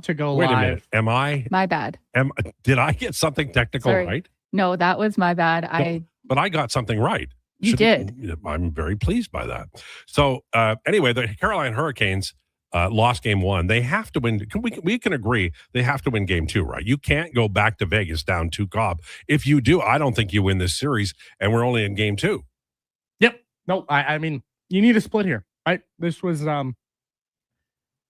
to go Wait live. a minute. My bad. Did I get something technical right? No, that was my bad. But I got something right. You did. I'm very pleased by that. So anyway, the Carolina Hurricanes lost game 1. They have to win. We can agree they have to win game 2, right? You can't go back to Vegas down 2 Cobb. If you do, I don't think you win this series, and we're only in game 2. Yep. No, I mean, you need a split here, right? This was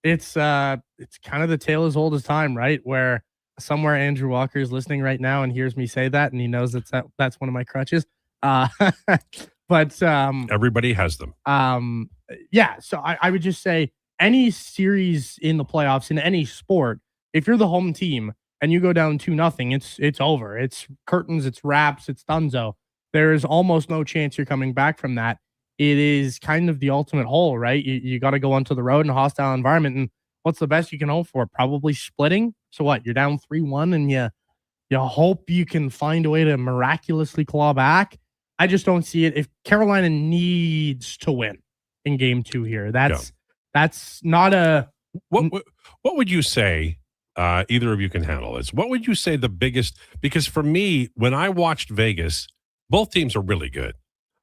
it's kind of the tale as old as time, right? Where somewhere Andrew Walker is listening right now and hears me say that, and he knows that's one of my crutches. But everybody has them. Yeah. So I would just say any series in the playoffs in any sport, if you're the home team and you go down 2-0, it's over. It's curtains, it's wraps, it's dunzo. There is almost no chance you're coming back from that. It is kind of the ultimate hole, right? You got to go onto the road in a hostile environment, and what's the best you can hope for? Probably splitting. So what? You're down 3-1, and you hope you can find a way to miraculously claw back. I just don't see it. If Carolina needs to win in game 2 here, that's not a. What would you say? Either of you can handle this. What would you say the biggest? Because for me, when I watched Vegas, both teams are really good,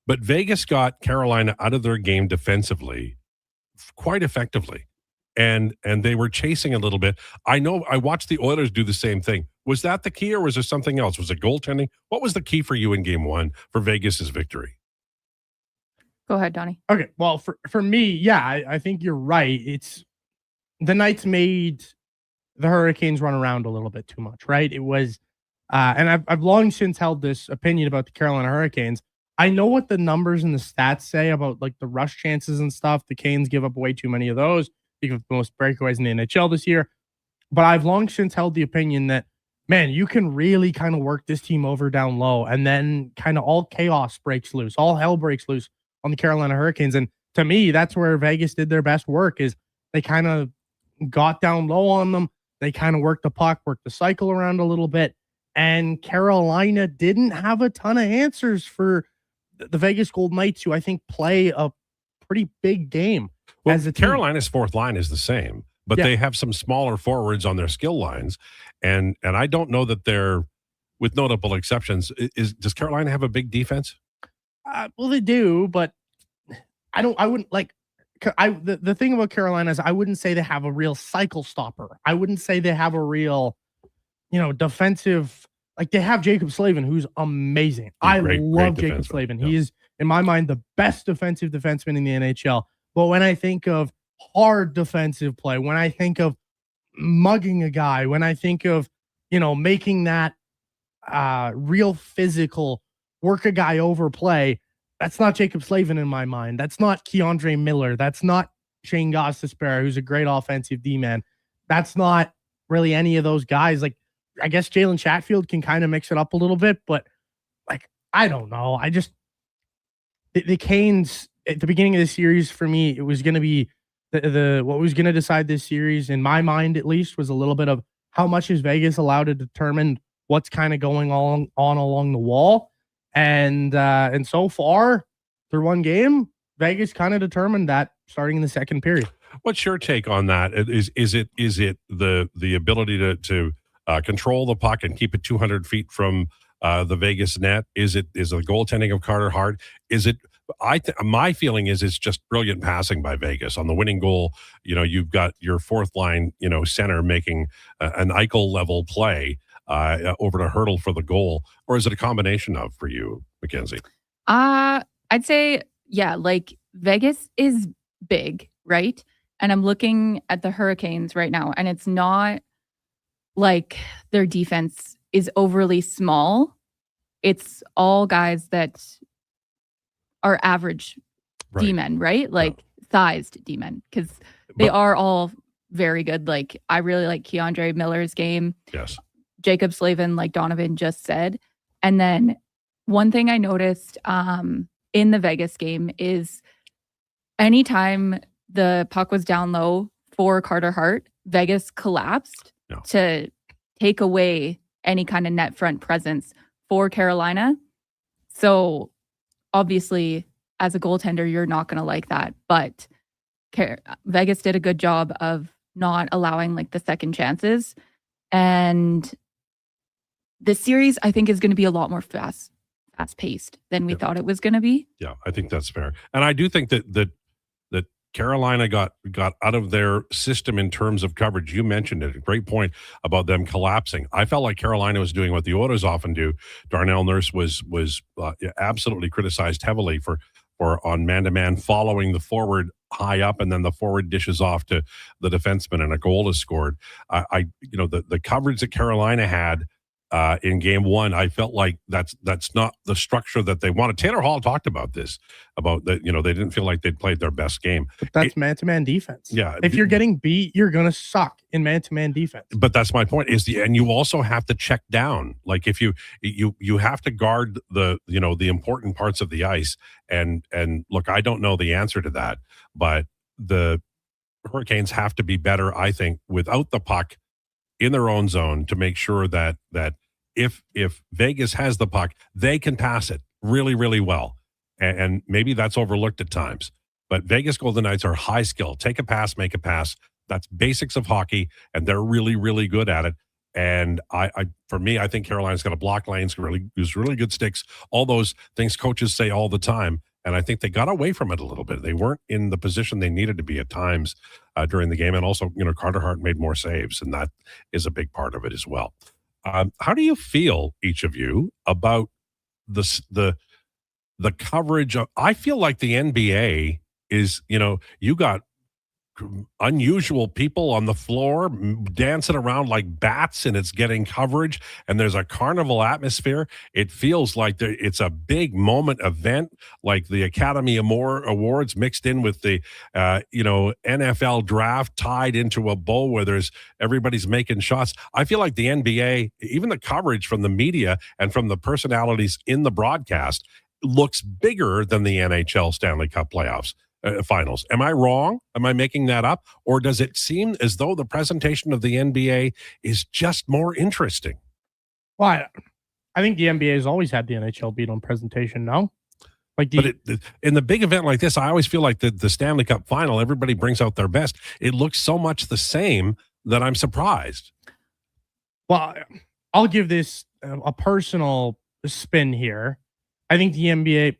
but Vegas got Carolina out of their game defensively quite effectively. And they were chasing a little bit. I know I watched the Oilers do the same thing. Was that the key, or was there something else? Was it goaltending? What was the key for you in game 1 for Vegas's victory? Go ahead, Donnie. Okay. Well, for me, yeah, I think you're right. It's the Knights made the Hurricanes run around a little bit too much, right? It was, and I've long since held this opinion about the Carolina Hurricanes. I know what the numbers and the stats say about like the rush chances and stuff. The Canes give up way too many of those. Of the most breakaways in the NHL this year. But I've long since held the opinion that, man, you can really kind of work this team over down low, and then kind of all chaos breaks loose, all hell breaks loose on the Carolina Hurricanes. And to me, that's where Vegas did their best work, is they kind of got down low on them. They kind of worked the puck, worked the cycle around a little bit. And Carolina didn't have a ton of answers for the Vegas Golden Knights, who I think play a pretty big game. Well, Carolina's fourth line is the same, but they have some smaller forwards on their skill lines, and I don't know that they're, with notable exceptions, does Carolina have a big defense? Well, they do, but I wouldn't like. The thing about Carolina is I wouldn't say they have a real cycle stopper. I wouldn't say they have a real, defensive. Like they have Jacob Slavin, who's amazing. I love Jacob Slavin. Yeah. He is, in my mind, the best defensive defenseman in the NHL. But when I think of hard defensive play, when I think of mugging a guy, when I think of, making that real physical work a guy over play, that's not Jacob Slavin in my mind. That's not Keandre Miller. That's not Shane Gostisbehere, who's a great offensive D-man. That's not really any of those guys. Like, I guess Jalen Chatfield can kind of mix it up a little bit, but like, I don't know. I just, the Canes at the beginning of the series, for me, it was going to be what was going to decide this series, in my mind at least, was a little bit of how much is Vegas allowed to determine what's kind of going on along the wall. And so far, through one game, Vegas kind of determined that starting in the second period. What's your take on that? Is it the ability to control the puck and keep it 200 feet from the Vegas net? Is the goaltending of Carter Hart? Is it? My feeling is it's just brilliant passing by Vegas on the winning goal. You've got your fourth line, center making an Eichel level play over to hurdle for the goal, or is it a combination of for you, Mackenzie? I'd say, yeah, like Vegas is big, right? And I'm looking at the Hurricanes right now, and it's not like their defense is overly small. It's all guys that are average D-men, right? Like sized D-men, because they are all very good. Like, I really like Keandre Miller's game. Yes. Jacob Slavin, like Donovan just said. And then one thing I noticed in the Vegas game is anytime the puck was down low for Carter Hart, Vegas collapsed to take away any kind of net front presence for Carolina. So obviously, as a goaltender, you're not going to like that. But Vegas did a good job of not allowing like the second chances. And this series, I think, is going to be a lot more fast paced than we thought it was going to be. Yeah, I think that's fair. And I do think that Carolina got out of their system in terms of coverage. You mentioned it. A great point about them collapsing. I felt like Carolina was doing what the Oilers often do. Darnell Nurse was absolutely criticized heavily for on man-to-man following the forward high up, and then the forward dishes off to the defenseman and a goal is scored. The coverage that Carolina had in game one, I felt like that's not the structure that they wanted. Taylor Hall talked about this, about that, they didn't feel like they'd played their best game. But that's man-to-man defense. Yeah. If you're getting beat, you're going to suck in man-to-man defense. But that's my point, and you also have to check down. Like if you have to guard the important parts of the ice. And look, I don't know the answer to that, but the Hurricanes have to be better, I think, without the puck in their own zone, to make sure that if Vegas has the puck, they can pass it really, really well. And maybe that's overlooked at times. But Vegas Golden Knights are high skill. Take a pass, make a pass. That's basics of hockey, and they're really, really good at it. And for me, I think Carolina's going to block lanes, use really good sticks, all those things coaches say all the time. And I think they got away from it a little bit. They weren't in the position they needed to be at times during the game. And also, Carter Hart made more saves, and that is a big part of it as well. How do you feel, each of you, about the coverage of? I feel like the NBA is, you got unusual people on the floor dancing around like bats, and it's getting coverage, and there's a carnival atmosphere. It feels like it's a big moment event, like the Academy Awards mixed in with the NFL draft tied into a bowl where everybody's making shots. I feel like the NBA, even the coverage from the media and from the personalities in the broadcast, looks bigger than the NHL Stanley Cup playoffs. Finals. Am I wrong? Am I making that up? Or does it seem as though the presentation of the NBA is just more interesting? Well, I think the NBA has always had the NHL beat on presentation, no? In the big event like this, I always feel like the Stanley Cup final, everybody brings out their best. It looks so much the same that I'm surprised. Well, I'll give this a personal spin here. I think the NBA,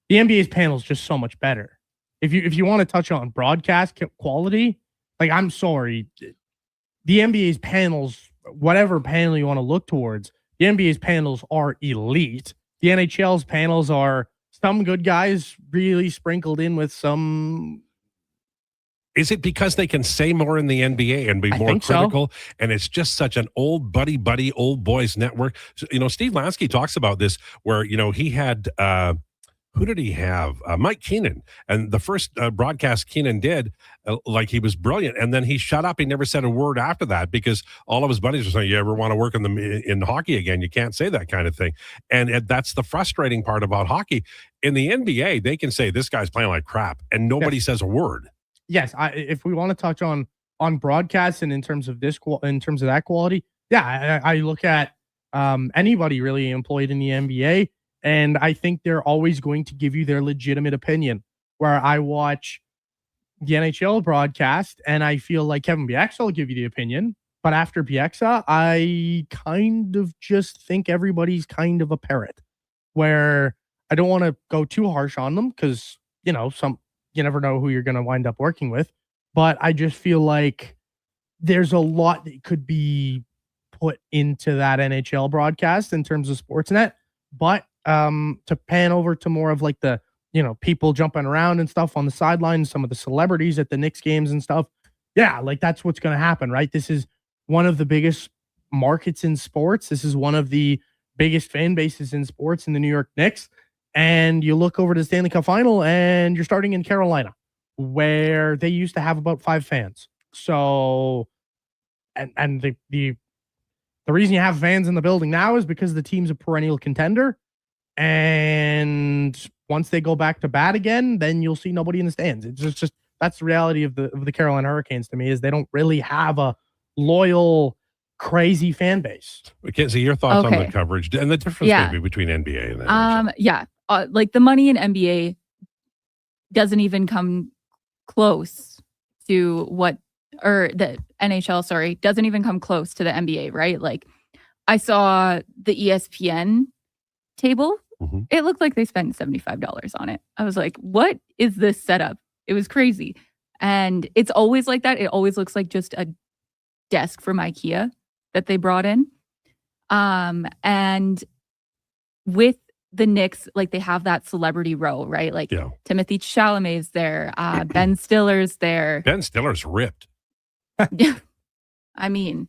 the NBA's panel is just so much better. If you want to touch on broadcast quality, like, I'm sorry, the NBA's panels, whatever panel you want to look towards, the NBA's panels are elite. The NHL's panels are some good guys really sprinkled in with some. Is it because they can say more in the NBA and be more critical? So. And it's just such an old buddy, old boys network. Steve Lansky talks about this, where, he had. Who did he have? Mike Keenan. And the first broadcast Keenan did, he was brilliant. And then he shut up. He never said a word after that, because all of his buddies were saying, you ever want to work in hockey again? You can't say that kind of thing. And that's the frustrating part about hockey. In the NBA, they can say, this guy's playing like crap, and nobody says a word. Yes. If we want to touch on broadcast and in terms of that quality, I look at anybody really employed in the NBA. And I think they're always going to give you their legitimate opinion. Where I watch the NHL broadcast and I feel like Kevin Bieksa will give you the opinion. But after Bieksa, I kind of just think everybody's kind of a parrot. Where I don't want to go too harsh on them, because, you never know who you're going to wind up working with. But I just feel like there's a lot that could be put into that NHL broadcast in terms of Sportsnet. But to pan over to more of like the, people jumping around and stuff on the sidelines, some of the celebrities at the Knicks games and stuff. Yeah, like, that's what's going to happen, right? This is one of the biggest markets in sports. This is one of the biggest fan bases in sports in the New York Knicks. And you look over to the Stanley Cup final and you're starting in Carolina, where they used to have about 5 fans. So, and the reason you have fans in the building now is because the team's a perennial contender. And once they go back to bat again, then you'll see nobody in the stands. It's just that's the reality of the Carolina Hurricanes to me, is they don't really have a loyal, crazy fan base. Mackenzie, your thoughts on the coverage and the difference maybe between NBA and NHL? The money in NBA doesn't even come close to the NHL, sorry, doesn't even come close to the NBA, right? Like I saw the ESPN table. Mhm. It looked like they spent $75 on it. I was like, what is this setup? It was crazy. And it's always like that. It always looks like just a desk from IKEA that they brought in. And with the Knicks, like they have that celebrity row, right? Like Yeah. Timothy Chalamet's there, Ben Stiller's there. Ben Stiller's ripped. I mean,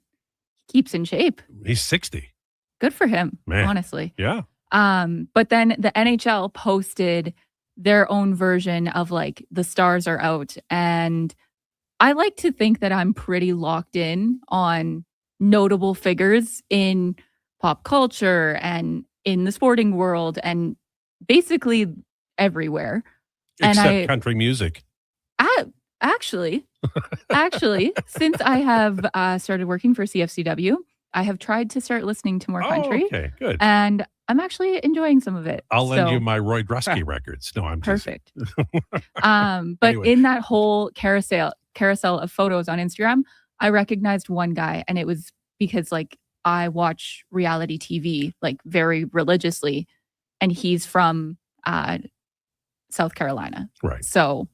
he keeps in shape. He's 60. Good for him, Man. honestly. Yeah. But then the NHL posted their own version of like the stars are out. And I like to think that I'm pretty locked in on notable figures in pop culture and in the sporting world and basically everywhere. Except country music. Actually, since I have started working for CFCW, I have tried to start listening to more country. Okay, good. And I'm actually enjoying some of it. I'll lend you my Roy Drusky records. No, I'm perfect. Just... But Anyway. in that whole carousel of photos on Instagram, I recognized one guy, and it was because like I watch reality TV like very religiously, and he's from South Carolina. Right. So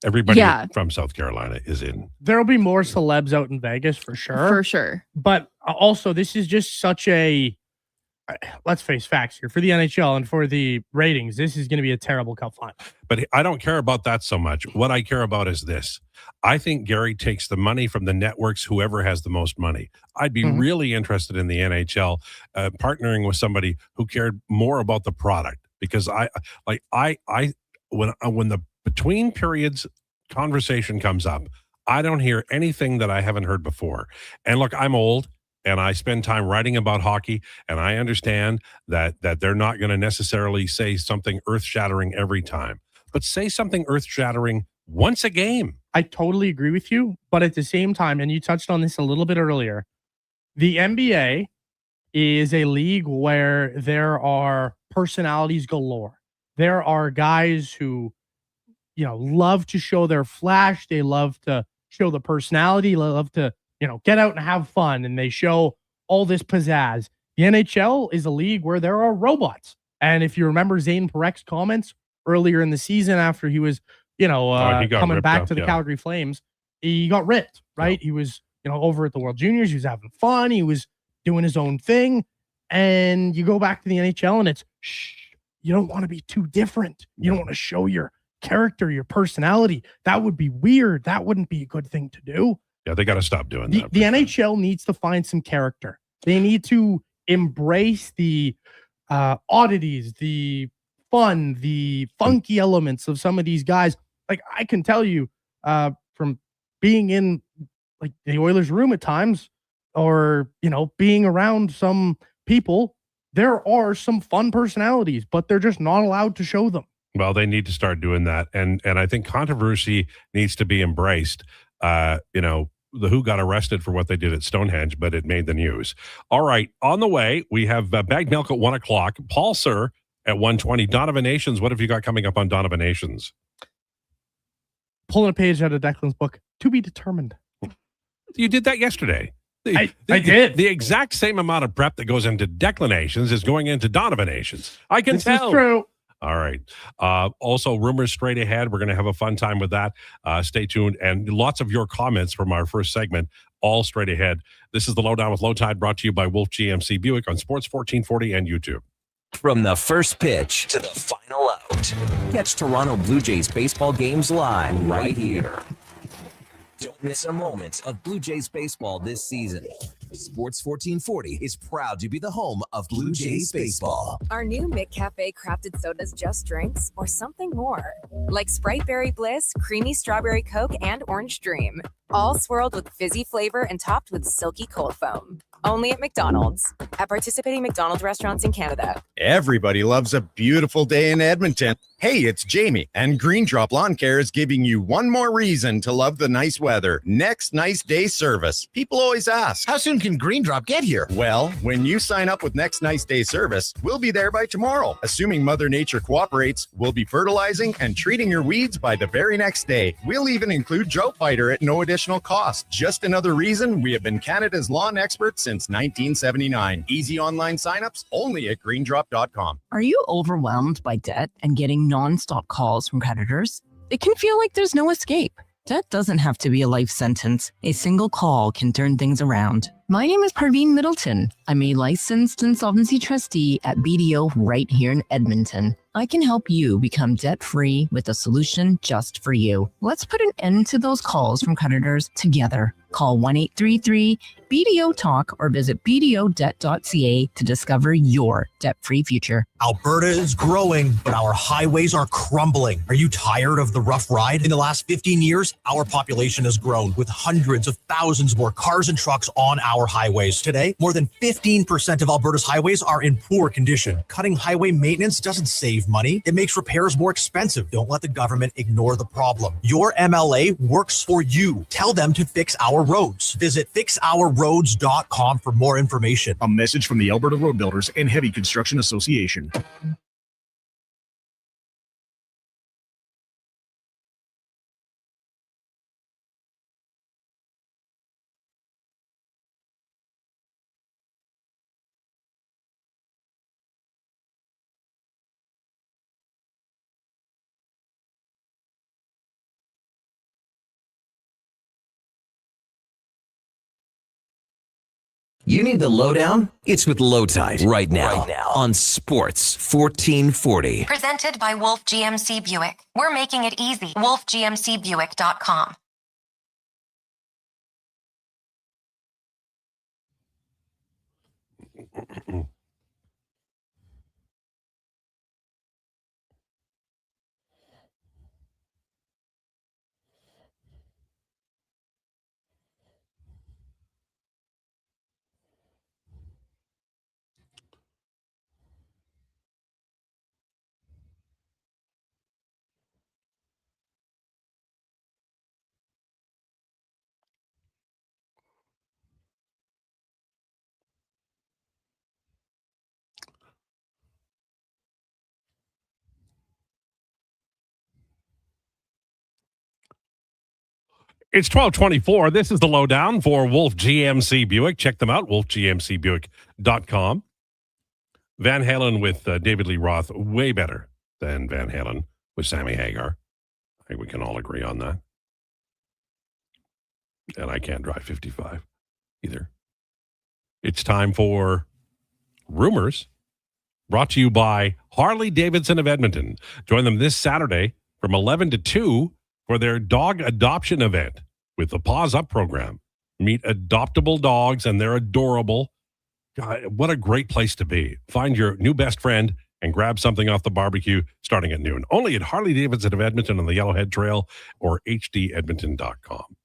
everybody from South Carolina is in. There'll be more celebs out in Vegas for sure. For sure. But also, this is just such a, let's face facts here, for the NHL and for the ratings, this is going to be a terrible cup final. But I don't care about that so much. What I care about is this. I think Gary takes the money from the networks, whoever has the most money. I'd be really interested in the NHL partnering with somebody who cared more about the product, because when the between periods conversation comes up, I don't hear anything that I haven't heard before. And look, I'm old and I spend time writing about hockey, and I understand that they're not going to necessarily say something earth-shattering every time, but say something earth-shattering once a game. I totally agree with you, but at the same time, and you touched on this a little bit earlier, the NBA is a league where there are personalities galore. There are guys who, love to show their flash. They love to show the personality. They love to, get out and have fun, and they show all this pizzazz. The NHL is a league where there are robots. And if you remember Zane Parek's comments earlier in the season after he was, coming back to the Calgary Flames, he got ripped, right? He was, over at the World Juniors. He was having fun. He was doing his own thing. And you go back to the NHL and it's, you don't want to be too different. You don't want to show your character, your personality. That would be weird. That wouldn't be a good thing to do. Yeah, they got to stop doing that. The NHL needs to find some character. They need to embrace the oddities, the fun, the funky elements of some of these guys. Like I can tell you from being in like the Oilers room at times, or, being around some people, there are some fun personalities, but they're just not allowed to show them. Well, they need to start doing that. And I think controversy needs to be embraced. The Who got arrested for what they did at Stonehenge, but it made the news. All right. On the way, we have Bagged Milk at 1 o'clock. Paul Sir at 1:20. Donovan Nations. What have you got coming up on Donovan Nations? Pulling a page out of Declan's book, To Be Determined. You did that yesterday. I did. The exact same amount of prep that goes into Declinations is going into Donovanations. I can tell. This is true. All right. Also, rumors straight ahead. We're going to have a fun time with that. Stay tuned. And lots of your comments from our first segment, all straight ahead. This is the Lowdown with Lowetide, brought to you by Wolf GMC Buick on Sports 1440 and YouTube. From the first pitch to the final out, catch Toronto Blue Jays baseball games live right here. Don't miss a moment of Blue Jays baseball this season. Sports 1440 is proud to be the home of Blue Jays baseball. Our new McCafe crafted sodas just drinks or something more, like Sprite Berry Bliss, Creamy Strawberry Coke, and Orange Dream, all swirled with fizzy flavor and topped with silky cold foam. Only at McDonald's. At participating McDonald's restaurants in Canada. Everybody loves a beautiful day in Edmonton. Hey, it's Jamie, and Green Drop Lawn Care is giving you one more reason to love the nice weather. Next nice day service. People always ask, how soon can Green Drop get here? Well, when you sign up with Next Nice Day service, we'll be there by tomorrow. Assuming Mother Nature cooperates, we'll be fertilizing and treating your weeds by the very next day. We'll even include Drought Fighter at no additional cost. Just another reason we have been Canada's lawn experts since 1979. Easy online signups only at greendrop.com. Are you overwhelmed by debt and getting non-stop calls from creditors? It can feel like there's no escape. Debt doesn't have to be a life sentence. A single call can turn things around. My name is Parveen Middleton. I'm a licensed insolvency trustee at BDO right here in Edmonton. I can help you become debt-free with a solution just for you. Let's put an end to those calls from creditors together. Call 1-833-BDO-TALK or visit bdodebt.ca to discover your debt-free future. Alberta is growing, but our highways are crumbling. Are you tired of the rough ride? In the last 15 years, our population has grown with hundreds of thousands more cars and trucks on our highways. Today, more than 15% of Alberta's highways are in poor condition. Cutting highway maintenance doesn't save money. It makes repairs more expensive. Don't let the government ignore the problem. Your MLA works for you. Tell them to fix our roads. Visit fixourroads.com for more information. A message from the Alberta Road Builders and Heavy Construction Association. You need the lowdown? It's with Lowetide right now on Sports 1440. Presented by Wolf GMC Buick. We're making it easy. WolfGMCBuick.com. It's 12:24. This is the lowdown for Wolf GMC Buick. Check them out, wolfgmcbuick.com. Van Halen with David Lee Roth, way better than Van Halen with Sammy Hagar. I think we can all agree on that. And I can't drive 55 either. It's time for Rumors, brought to you by Harley Davidson of Edmonton. Join them this Saturday from 11 to 2 for their dog adoption event with the Paws Up program. Meet adoptable dogs, and they're adorable. God, what a great place to be. Find your new best friend and grab something off the barbecue starting at noon. Only at Harley Davidson of Edmonton on the Yellowhead Trail or hdedmonton.com.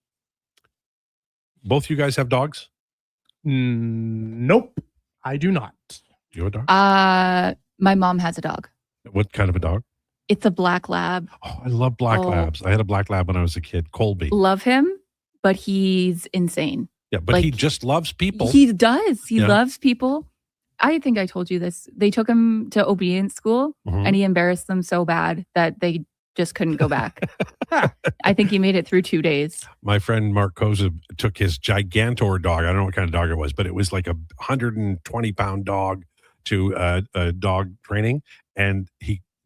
Both you guys have dogs? Nope, I do not. You have a dog? My mom has a dog. What kind of a dog? It's a black lab. Oh, I love black labs. I had a black lab when I was a kid, Colby. Love him, but he's insane. Yeah, but he just loves people. He does. He loves people. I think I told you this. They took him to obedience school, and he embarrassed them so bad that they just couldn't go back. I think he made it through 2 days. My friend Mark Koza took his Gigantor dog. I don't know what kind of dog it was, but it was like a 120-pound dog to dog training. And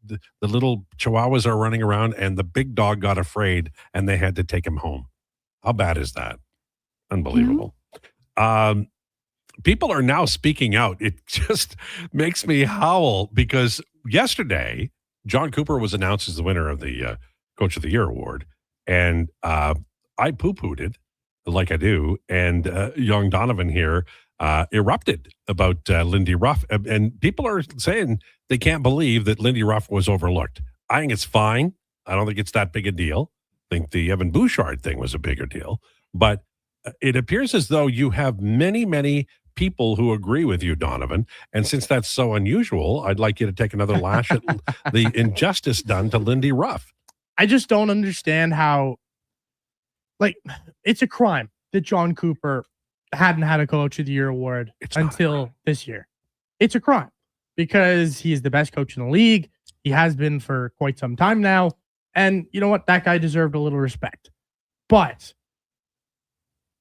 the little chihuahuas are running around, and the big dog got afraid, and they had to take him home. How bad is that? Unbelievable. People are now speaking out. It just makes me howl because yesterday, John Cooper was announced as the winner of the Coach of the Year award. And I poo-pooed it like I do. And young Donovan here erupted about Lindy Ruff. And people are saying they can't believe that Lindy Ruff was overlooked. I think it's fine. I don't think it's that big a deal. I think the Evan Bouchard thing was a bigger deal. But it appears as though you have many, many people who agree with you, Donovan. And since that's so unusual, I'd like you to take another lash at the injustice done to Lindy Ruff. I just don't understand how, like, it's a crime that John Cooper hadn't had a Coach of the Year award until this year. It's a crime because he is the best coach in the league. He has been for quite some time now. And you know what? That guy deserved a little respect. But,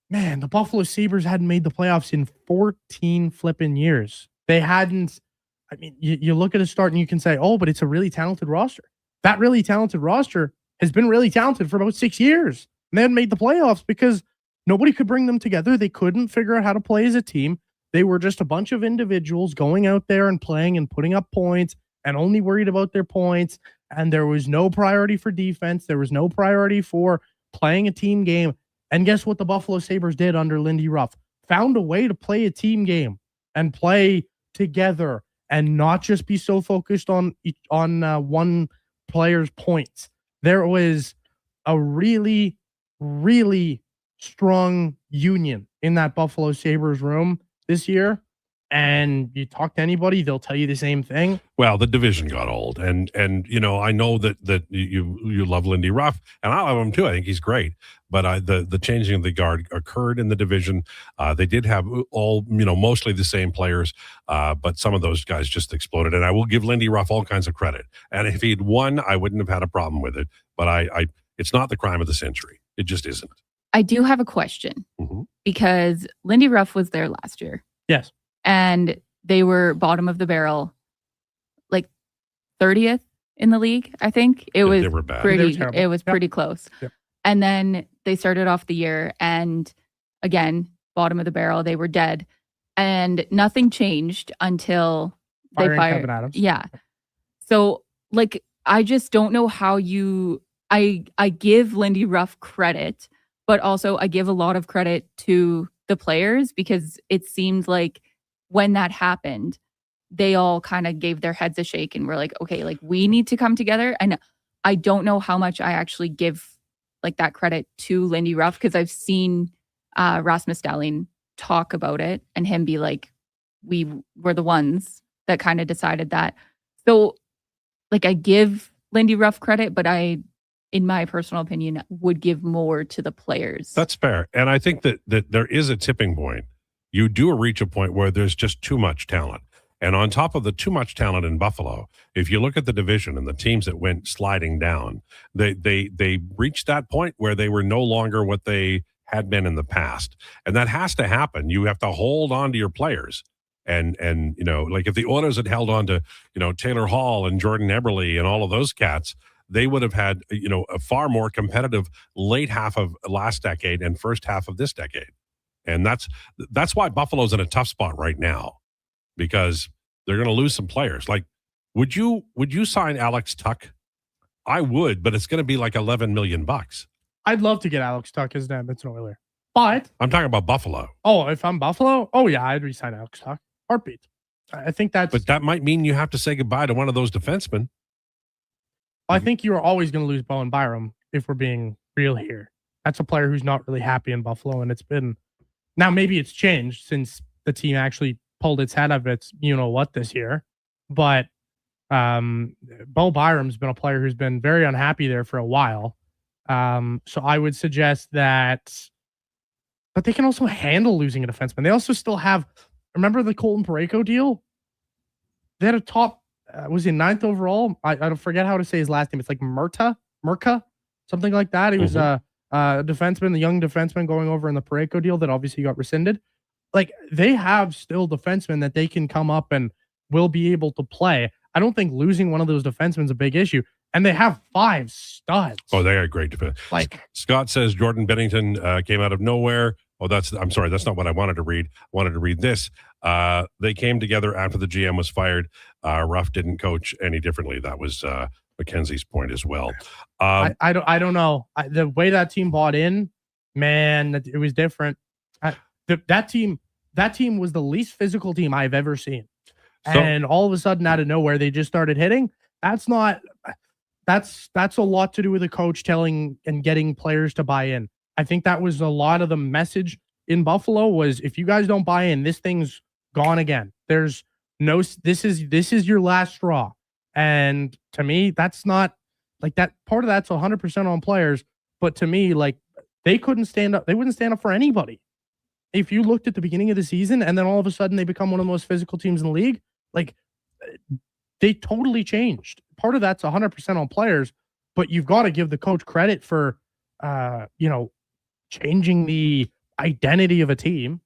man, the Buffalo Sabres hadn't made the playoffs in 14 flipping years. They hadn't. I mean, you look at a start and you can say, oh, but it's a really talented roster. That really talented roster has been really talented for about 6 years. And they hadn't made the playoffs because nobody could bring them together. They couldn't figure out how to play as a team. They were just a bunch of individuals going out there and playing and putting up points and only worried about their points. And there was no priority for defense. There was no priority for playing a team game. And guess what the Buffalo Sabres did under Lindy Ruff? Found a way to play a team game and play together and not just be so focused on one player's points. There was a really, really strong union in that Buffalo Sabres room this year. And you talk to anybody, they'll tell you the same thing. Well, the division got old, and you know, I know that you love Lindy Ruff, and I love him too. I think he's great, but the changing of the guard occurred in the division. They did have all, you know, mostly the same players, but some of those guys just exploded. And I will give Lindy Ruff all kinds of credit. And if he'd won, I wouldn't have had a problem with it. But it's not the crime of the century. It just isn't. I do have a question because Lindy Ruff was there last year. Yes. And they were bottom of the barrel, like 30th in the league, I think. They were bad. It was pretty close. Yep. And then they started off the year and again, bottom of the barrel, they were dead. And nothing changed until they fired Kevin Adams. Yeah. So like I just don't know how I give Lindy Ruff credit, but also I give a lot of credit to the players because it seemed like when that happened, they all kind of gave their heads a shake and were like, okay, like we need to come together. And I don't know how much I actually give like that credit to Lindy Ruff because I've seen Rasmus Dahlin talk about it and him be like, we were the ones that kind of decided that. So like I give Lindy Ruff credit, but I, in my personal opinion, would give more to the players. That's fair. And I think that there is a tipping point. You do reach a point where there's just too much talent. And on top of the too much talent in Buffalo, if you look at the division and the teams that went sliding down, they reached that point where they were no longer what they had been in the past. And that has to happen. You have to hold on to your players. And you know, like if the Oilers had held on to, you know, Taylor Hall and Jordan Eberle and all of those cats, they would have had, you know, a far more competitive late half of last decade and first half of this decade. And that's why Buffalo's in a tough spot right now, because they're going to lose some players. Like, would you sign Alex Tuck? I would, but it's going to be like $11 million. I'd love to get Alex Tuck as an Edmonton Oiler. But I'm talking about Buffalo. Oh, if I'm Buffalo, oh yeah, I'd resign Alex Tuck. Heartbeat. I think that's. But that might mean you have to say goodbye to one of those defensemen. I think you are always going to lose Bowen Byram if we're being real here. That's a player who's not really happy in Buffalo, and it's been. Now, maybe it's changed since the team actually pulled its head out of its you-know-what this year. But Bo Byram's been a player who's been very unhappy there for a while. So I would suggest that... But they can also handle losing a defenseman. They also still have... Remember the Colton Parayko deal? They had a top... was he 9th overall? I don't forget how to say his last name. It's like Murka? Something like that. He was defenseman, the young defenseman going over in the Parayko deal that obviously got rescinded. Like, they have still defensemen that they can come up and will be able to play. I don't think losing one of those defensemen is a big issue. And they have 5 studs. Oh, they are great defense. Like Scott says, Jordan Bennington came out of nowhere. Oh, I'm sorry. That's not what I wanted to read. I wanted to read this. They came together after the GM was fired. Ruff didn't coach any differently. That was Mackenzie's point as well. I don't know. The way that team bought in, man, it was different. That team was the least physical team I've ever seen. And all of a sudden, out of nowhere, they just started hitting. That's a lot to do with the coach telling and getting players to buy in. I think that was a lot of the message in Buffalo was, if you guys don't buy in, this thing's gone again. There's no, this is your last straw. And to me, that's not like that. Part of that's 100% on players. But to me, like, they couldn't stand up. They wouldn't stand up for anybody. If you looked at the beginning of the season and then all of a sudden they become one of the most physical teams in the league, like, they totally changed. Part of that's 100% on players, but you've got to give the coach credit for, changing the identity of a team.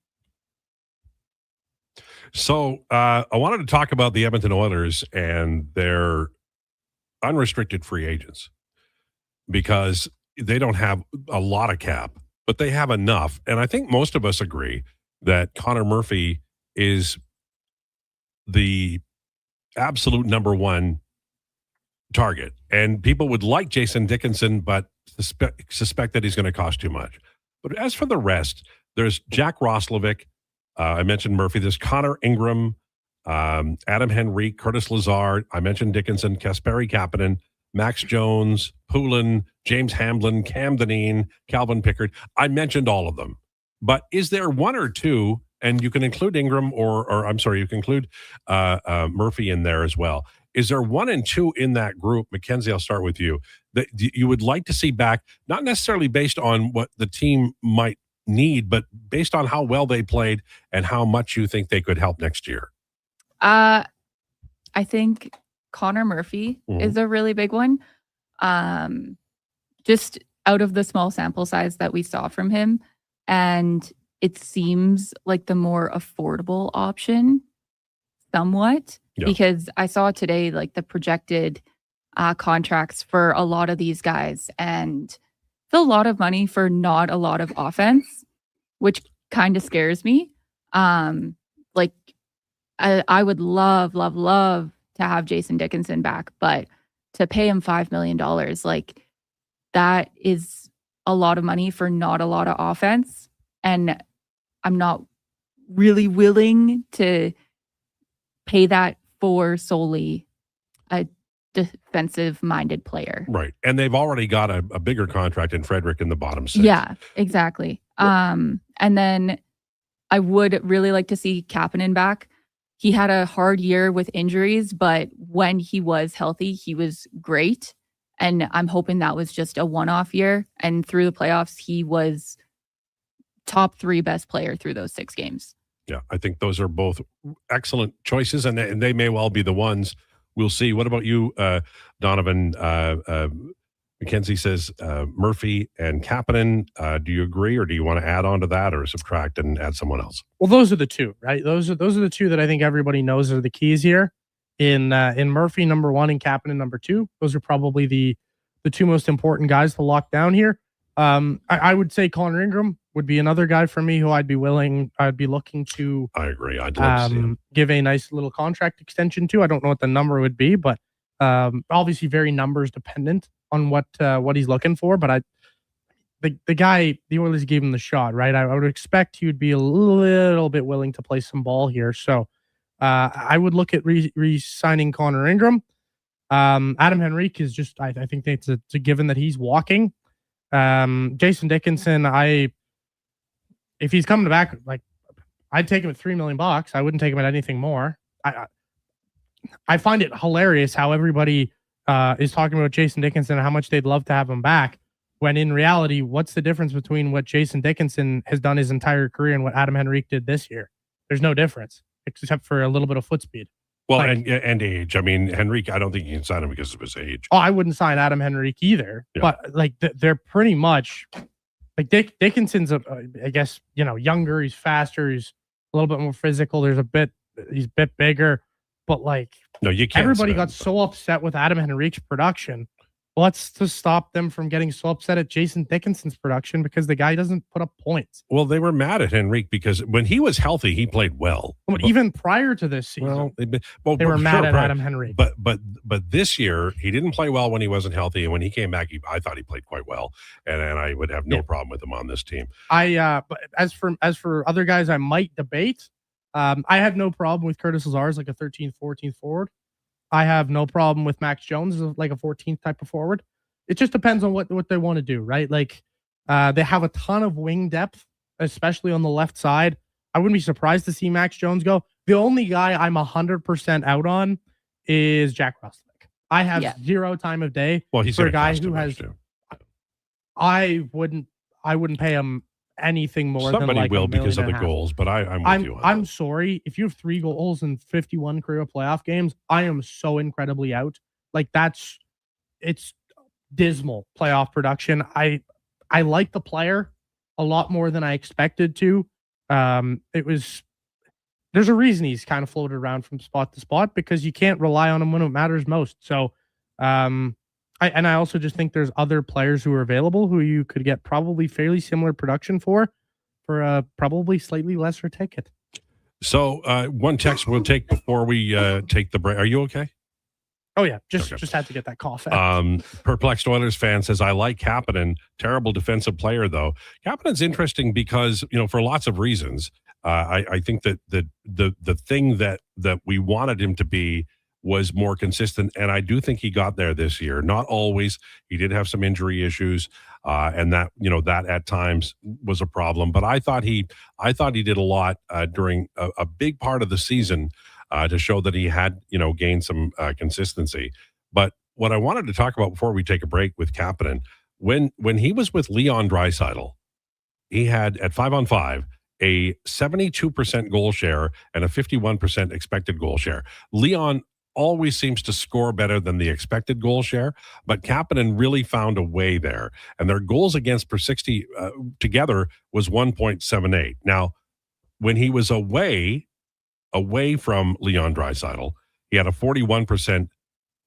So I wanted to talk about the Edmonton Oilers and their unrestricted free agents, because they don't have a lot of cap, but they have enough. And I think most of us agree that Connor Murphy is the absolute number one target. And people would like Jason Dickinson, but suspect that he's going to cost too much. But as for the rest, there's Jack Roslovic. I mentioned Murphy. There's Connor Ingram, Adam Henrique, Curtis Lazard. I mentioned Dickinson, Kasperi Kapanen, Max Jones, Poulin, James Hamblin, Cam Dineen, Calvin Pickard. I mentioned all of them. But is there one or two, and you can include Ingram or I'm sorry, you can include Murphy in there as well. Is there one and two in that group, Mackenzie, I'll start with you, that you would like to see back, not necessarily based on what the team might need, but based on how well they played and how much you think they could help next year? I think Connor Murphy is a really big one. Just out of the small sample size that we saw from him, and it seems like the more affordable option somewhat, because I saw today like the projected contracts for a lot of these guys, and it's a lot of money for not a lot of offense, which kind of scares me. Like I would love to have Jason Dickinson back, but to pay him $5 million, like, that is a lot of money for not a lot of offense. And I'm not really willing to pay that for solely a defensive-minded player. Right. And they've already got a bigger contract in Frederick in the bottom six. Yeah, exactly. And then I would really like to see Kapanen back. He had a hard year with injuries, but when he was healthy, he was great. And I'm hoping that was just a one-off year. And through the playoffs, he was top 3 best player through those 6 games. Yeah, I think those are both excellent choices, and they may well be the ones. We'll see. What about you, Donovan? Mackenzie says Murphy and Kapanen. Do you agree, or do you want to add on to that, or subtract and add someone else? Well, those are the two, right? Those are the two that I think everybody knows are the keys here. In Murphy, number 1, and Kapanen, number 2. Those are probably the two most important guys to lock down here. I would say Connor Ingram would be another guy for me who I'd be looking to. I agree. I'd love to see him. Give a nice little contract extension to. I don't know what the number would be, but obviously very numbers dependent on what he's looking for. But the guy, the Oilers gave him the shot, right? I would expect he would be a little bit willing to play some ball here. So I would look at re-signing Connor Ingram. Adam Henrique is just, I think it's a given that he's walking. Jason Dickinson, if he's coming back, like, I'd take him at $3 million. I wouldn't take him at anything more. I find it hilarious how everybody is talking about Jason Dickinson and how much they'd love to have him back, when in reality, what's the difference between what Jason Dickinson has done his entire career and what Adam Henrique did this year? There's no difference, except for a little bit of foot speed. Well, and age. I mean, Henrique, I don't think you can sign him because of his age. Oh, I wouldn't sign Adam Henrique either. Yeah. But like they're pretty much like Dickinson's, I guess, younger. He's faster. He's a little bit more physical. He's a bit bigger. But like, no, you can't. Everybody got so upset with Adam Henrique's production. What's to stop them from getting so upset at Jason Dickinson's production because the guy doesn't put up points? Well, they were mad at Henrique because when he was healthy, he played well. But even prior to this season, they were mad at Adam Henrique. But this year, he didn't play well when he wasn't healthy, and when he came back, I thought he played quite well, and I would have no problem with him on this team. But as for other guys, I might debate. I have no problem with Curtis Lazar as like a 13th, 14th forward. I have no problem with Max Jones as like a 14th type of forward. It just depends on what they want to do, right? Like they have a ton of wing depth especially on the left side. I wouldn't be surprised to see Max Jones go. The only guy I'm 100% out on is Jack Roslovic. I have zero time of day for a guy who has. I wouldn't pay him anything more than like will $1.5 because of the million. goals, but I'm with you on I'm that. sorry. If you have 3 goals in 51 career playoff games, I am so incredibly out. Like it's dismal playoff production. I like the player a lot more than I expected to. There's a reason he's kind of floated around from spot to spot because you can't rely on him when it matters most. So, I also just think there's other players who are available who you could get probably fairly similar production for a probably slightly lesser ticket. So, one text we'll take before we take the break. Are you okay? Oh yeah, just had to get that cough out. Perplexed Oilers fan says, I like Kapanen. Terrible defensive player, though. Kapanen's interesting because, for lots of reasons. I think that the thing that we wanted him to be was more consistent, and I do think he got there this year. Not always. He did have some injury issues, and that that at times was a problem. But I thought he did a lot during a big part of the season to show that he had gained some consistency. But what I wanted to talk about before we take a break with Kapanen, when he was with Leon Draisaitl, he had at 5-on-5 a 72% goal share and a 51% expected goal share. Leon always seems to score better than the expected goal share, but Kapanen really found a way there. And their goals against per 60 together was 1.78. Now, when he was away from Leon Draisaitl, he had a 41%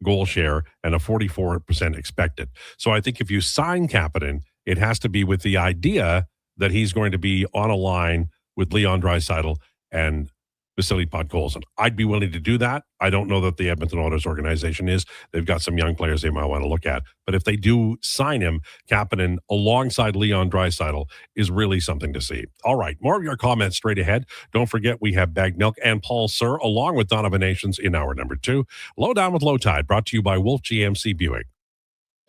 goal share and a 44% expected. So I think if you sign Kapanen, it has to be with the idea that he's going to be on a line with Leon Draisaitl and Vasily Podkolzin. I'd be willing to do that. I don't know that the Edmonton Oilers organization is. They've got some young players they might want to look at. But if they do sign him, Kapanen alongside Leon Draisaitl is really something to see. All right, more of your comments straight ahead. Don't forget we have Bagged Milk and Paul Sir along with Donovan Nations in hour number 2. Lowdown with Lowetide, brought to you by Wolf GMC Buick.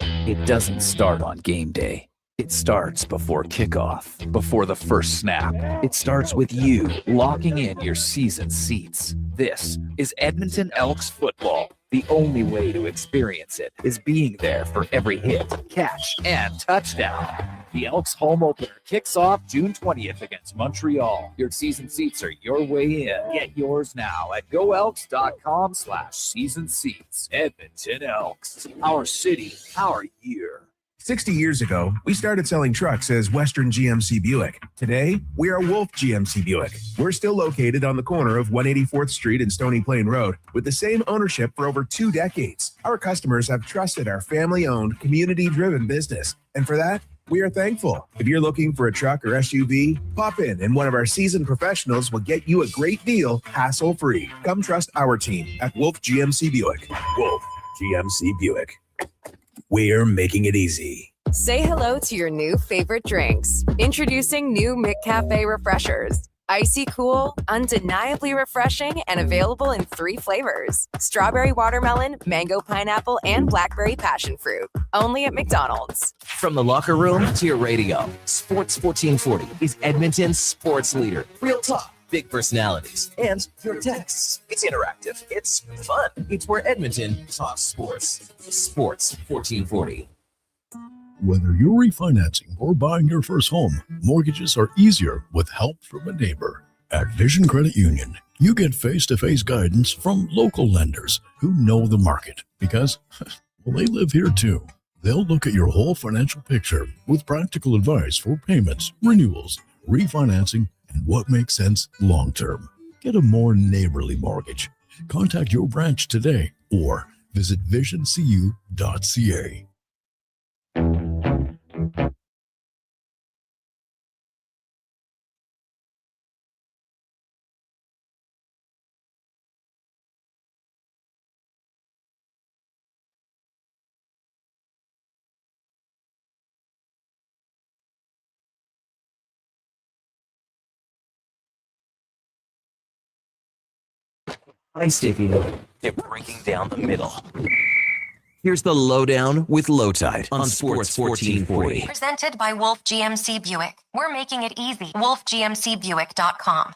It doesn't start on game day. It starts before kickoff, before the first snap. It starts with you locking in your season seats. This is Edmonton Elks football. The only way to experience it is being there for every hit, catch, and touchdown. The Elks home opener kicks off June 20th against Montreal. Your season seats are your way in. Get yours now at goelks.com/season seats. Edmonton Elks. Our city, our year. 60 years ago, we started selling trucks as Western GMC Buick. Today, we are Wolf GMC Buick. We're still located on the corner of 184th Street and Stony Plain Road with the same ownership for over 2 decades. Our customers have trusted our family-owned, community-driven business. And for that, we are thankful. If you're looking for a truck or SUV, pop in and one of our seasoned professionals will get you a great deal, hassle-free. Come trust our team at Wolf GMC Buick. Wolf GMC Buick. We're making it easy. Say hello to your new favorite drinks. Introducing new McCafe Refreshers. Icy cool, undeniably refreshing, and available in 3 flavors. Strawberry watermelon, mango pineapple, and blackberry passion fruit. Only at McDonald's. From the locker room to your radio, Sports 1440 is Edmonton's sports leader. Real talk, big personalities, and your texts. It's interactive. It's fun. It's where Edmonton talks sports. Sports 1440. Whether you're refinancing or buying your first home, mortgages are easier with help from a neighbor. At Vision Credit Union, you get face-to-face guidance from local lenders who know the market because, well, they live here too. They'll look at your whole financial picture with practical advice for payments, renewals, refinancing, and what makes sense long-term. Get a more neighborly mortgage. Contact your branch today or visit visioncu.ca. Hi, Sticky. They're breaking down the middle. Here's the Lowdown with Lowetide on Sports 1440. Presented by Wolf GMC Buick. We're making it easy. WolfGMCBuick.com.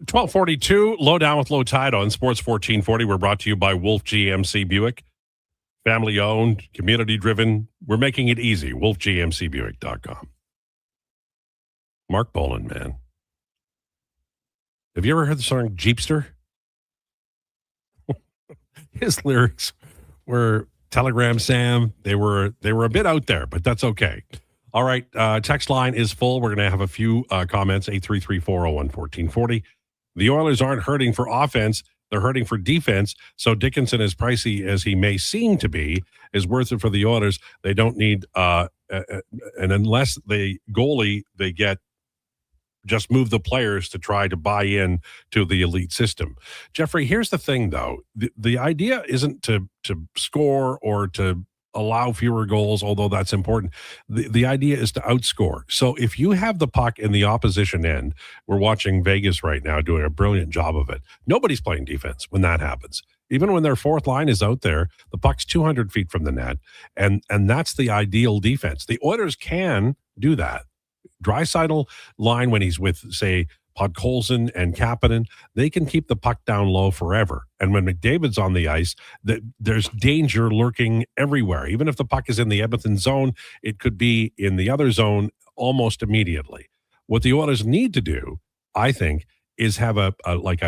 $12:42, Lowdown with Lowetide on Sports 1440. We're brought to you by Wolf GMC Buick. Family owned, community driven. We're making it easy. WolfGMCBuick.com. Mark Bolan, man. Have you ever heard the song Jeepster? His lyrics were Telegram Sam. They were a bit out there, but that's okay. All right, text line is full. We're going to have a few comments. 833-401-1440. The Oilers aren't hurting for offense. They're hurting for defense. So Dickinson, as pricey as he may seem to be, is worth it for the Oilers. They don't need, and unless the goalie they get, just move the players to try to buy in to the elite system. Jeffrey, here's the thing, though. The idea isn't to score or to allow fewer goals, although that's important. The idea is to outscore. So if you have the puck in the opposition end, we're watching Vegas right now doing a brilliant job of it. Nobody's playing defense when that happens. Even when their fourth line is out there, the puck's 200 feet from the net, and that's the ideal defense. The Oilers can do that. Draisaitl line when he's with, say, Podkolzin and Kapanen, they can keep the puck down low forever. And when McDavid's on the ice, there's danger lurking everywhere. Even if the puck is in the Edmonton zone, it could be in the other zone almost immediately. What the Oilers need to do, I think, is have a